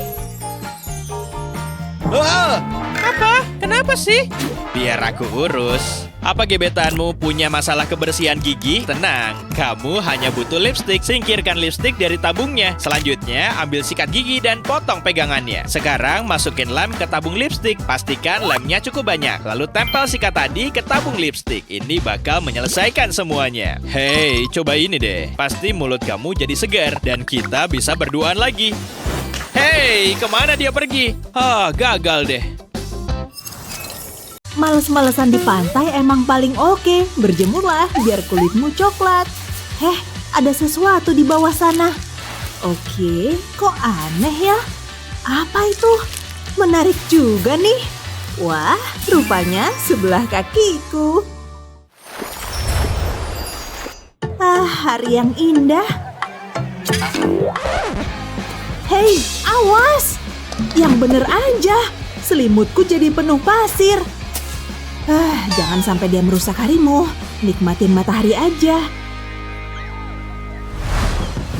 Apa? Kenapa sih? Biar aku urus. Apa gebetanmu punya masalah kebersihan gigi? Tenang, kamu hanya butuh lipstik. Singkirkan lipstik dari tabungnya. Selanjutnya, ambil sikat gigi dan potong pegangannya. Sekarang, masukin lem ke tabung lipstik. Pastikan lemnya cukup banyak. Lalu tempel sikat tadi ke tabung lipstik. Ini bakal menyelesaikan semuanya. Hei, coba ini deh. Pasti mulut kamu jadi segar. Dan kita bisa berduaan lagi. Hei, kemana dia pergi? Gagal deh. Males-malesan di pantai emang paling oke. Berjemurlah biar kulitmu coklat. Ada sesuatu di bawah sana. Oke, kok aneh ya? Apa itu? Menarik juga nih. Wah, rupanya sebelah kakiku. Hari yang indah. Hei, awas! Yang bener aja, selimutku jadi penuh pasir. Jangan sampai dia merusak harimu. Nikmatin matahari aja.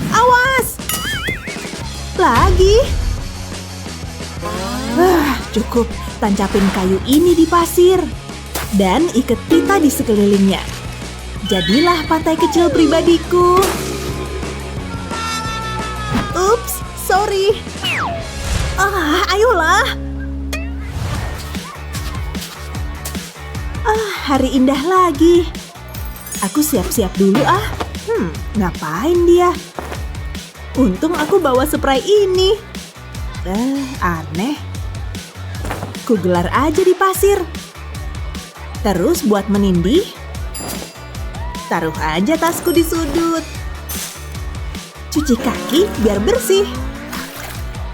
Awas! Lagi. Cukup, tancapin kayu ini di pasir. Dan ikat pita di sekelilingnya. Jadilah pantai kecil pribadiku. Ups, sorry. Ayolah. Hari indah lagi. Aku siap-siap dulu ah. Ngapain dia? Untung aku bawa spray ini. Aneh. Ku gelar aja di pasir. Terus buat menindih, taruh aja tasku di sudut. Cuci kaki biar bersih.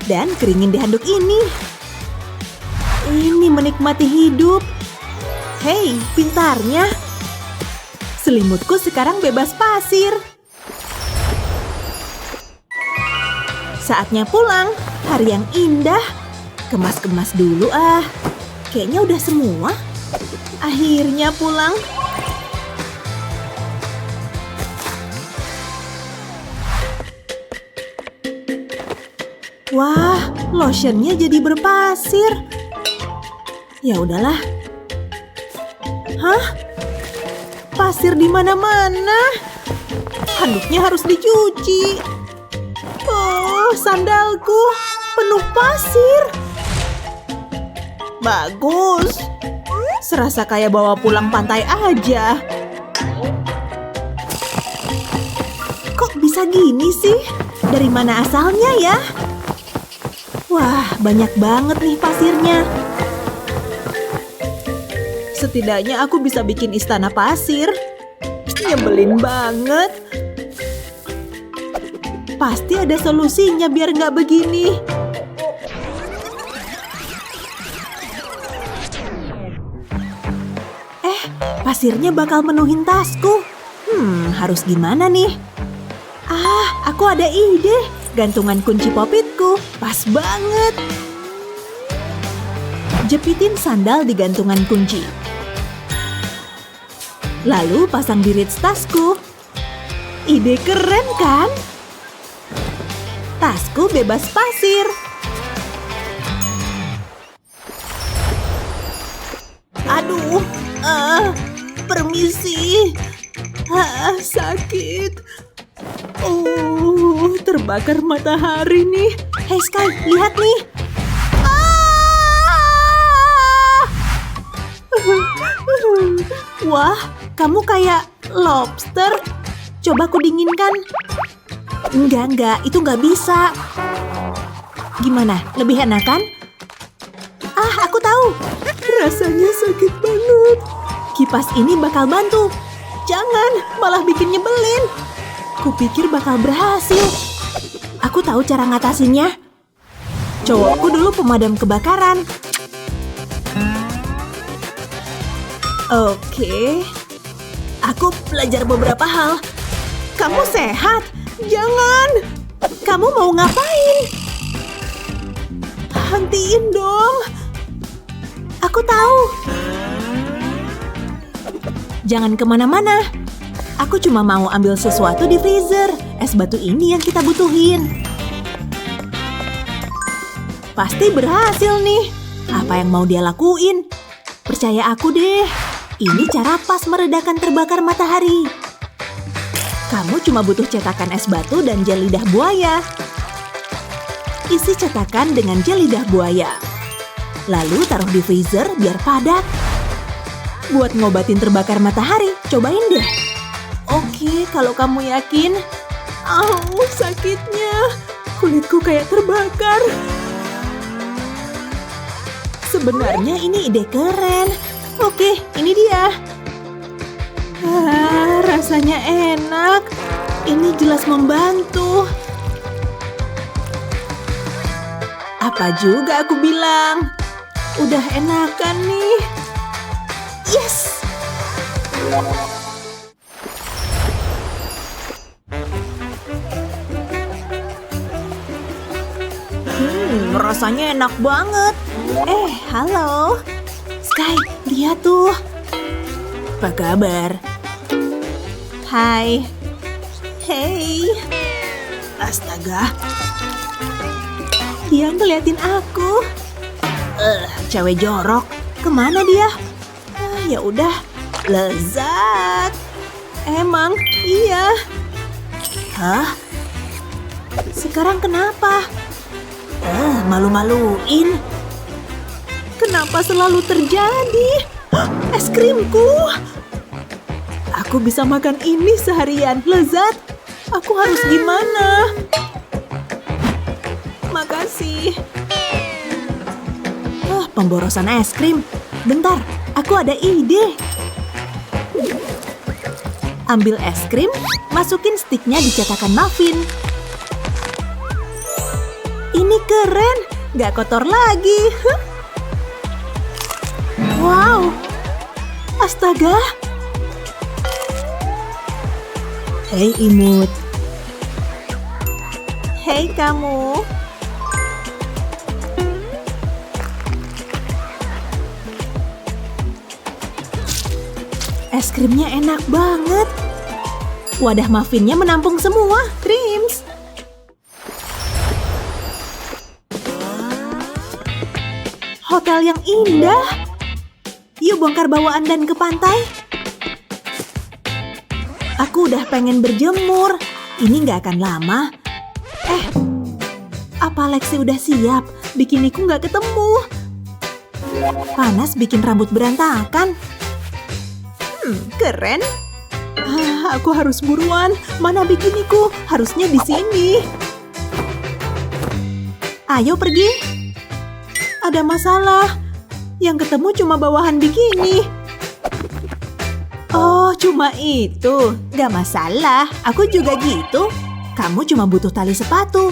Dan keringin di handuk ini. Ini menikmati hidup. Hei, pintarnya. Selimutku sekarang bebas pasir. Saatnya pulang. Hari yang indah. Kemas-kemas dulu ah. Kayaknya udah semua. Akhirnya pulang. Wah, lotionnya jadi berpasir. Ya udahlah. Hah? Pasir di mana-mana. Handuknya harus dicuci. Oh, sandalku penuh pasir. Bagus. Serasa kayak bawa pulang pantai aja. Kok bisa gini sih? Dari mana asalnya ya? Wah, banyak banget nih pasirnya. Setidaknya aku bisa bikin istana pasir. Nyebelin banget. Pasti ada solusinya biar nggak begini. Pasirnya bakal menuhin tasku. Harus gimana nih? Aku ada ide. Gantungan kunci popitku. Pas banget. Jepitin sandal di gantungan kunci. Lalu pasang di ritz tasku. Ide keren kan? Tasku bebas pasir. Aduh, permisi. Sakit. Oh, terbakar matahari nih. Hey Sky, lihat nih. Wah, kamu kayak lobster. Coba ku dinginkan. Enggak, itu nggak bisa. Gimana, lebih enak kan? Aku tahu. Rasanya sakit banget. Kipas ini bakal bantu. Jangan, malah bikin nyebelin. Kupikir bakal berhasil. Aku tahu cara ngatasinnya. Cowokku dulu pemadam kebakaran. Oke. Aku belajar beberapa hal. Kamu sehat? Jangan. Kamu mau ngapain? Hentiin dong. Aku tahu. Jangan kemana-mana. Aku cuma mau ambil sesuatu di freezer. Es batu ini yang kita butuhin. Pasti berhasil nih. Apa yang mau dia lakuin? Percaya aku deh. Ini cara pas meredakan terbakar matahari. Kamu cuma butuh cetakan es batu dan gel lidah buaya. Isi cetakan dengan gel lidah buaya. Lalu taruh di freezer biar padat. Buat ngobatin terbakar matahari, cobain deh. Oke, kalau kamu yakin. Sakitnya. Kulitku kayak terbakar. Sebenarnya ini ide keren. Oke, ini dia. Rasanya enak. Ini jelas membantu. Apa juga aku bilang. Udah enakan nih. Yes! Rasanya enak banget. Halo. Sky, lihat tuh. Apa kabar? Hai. Hey. Astaga. Dia ngeliatin aku. Cewek jorok. Kemana dia? Ya udah. Lezat. Emang iya. Hah? Sekarang kenapa? Malu-maluin. Kenapa selalu terjadi? Es krimku. Aku bisa makan ini seharian. Lezat. Aku harus gimana? Makasih. Pemborosan es krim. Bentar, aku ada ide. Ambil es krim, masukin stiknya di cetakan muffin. Ini keren, nggak kotor lagi. Wow, astaga. Hei imut. Hei kamu. Es krimnya enak banget. Wadah muffinnya menampung semua. Dreams. Hotel yang indah. Yuk bongkar bawaan dan ke pantai. Aku udah pengen berjemur. Ini nggak akan lama. Apa Lexi udah siap? Bikiniku nggak ketemu. Panas bikin rambut berantakan. Keren. Aku harus buruan. Mana bikiniku? Harusnya di sini. Ayo pergi. Ada masalah. Yang ketemu cuma bawahan bikini. Oh, cuma itu. Gak masalah. Aku juga gitu. Kamu cuma butuh tali sepatu.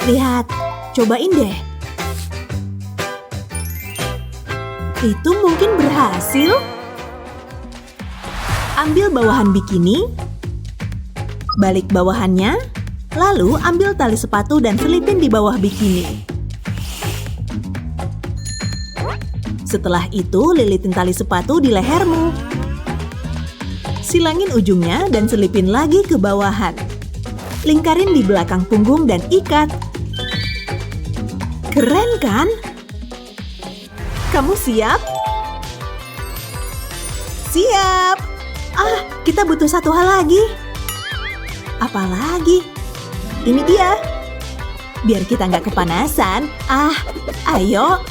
Lihat. Cobain deh. Itu mungkin berhasil. Ambil bawahan bikini, balik bawahannya, lalu ambil tali sepatu dan selipin di bawah bikini. Setelah itu, lilitin tali sepatu di lehermu. Silangin ujungnya dan selipin lagi ke bawahan. Lingkarin di belakang punggung dan ikat. Keren kan? Kamu siap? Siap! Kita butuh satu hal lagi. Apa lagi? Ini dia. Biar kita nggak kepanasan. Ayo.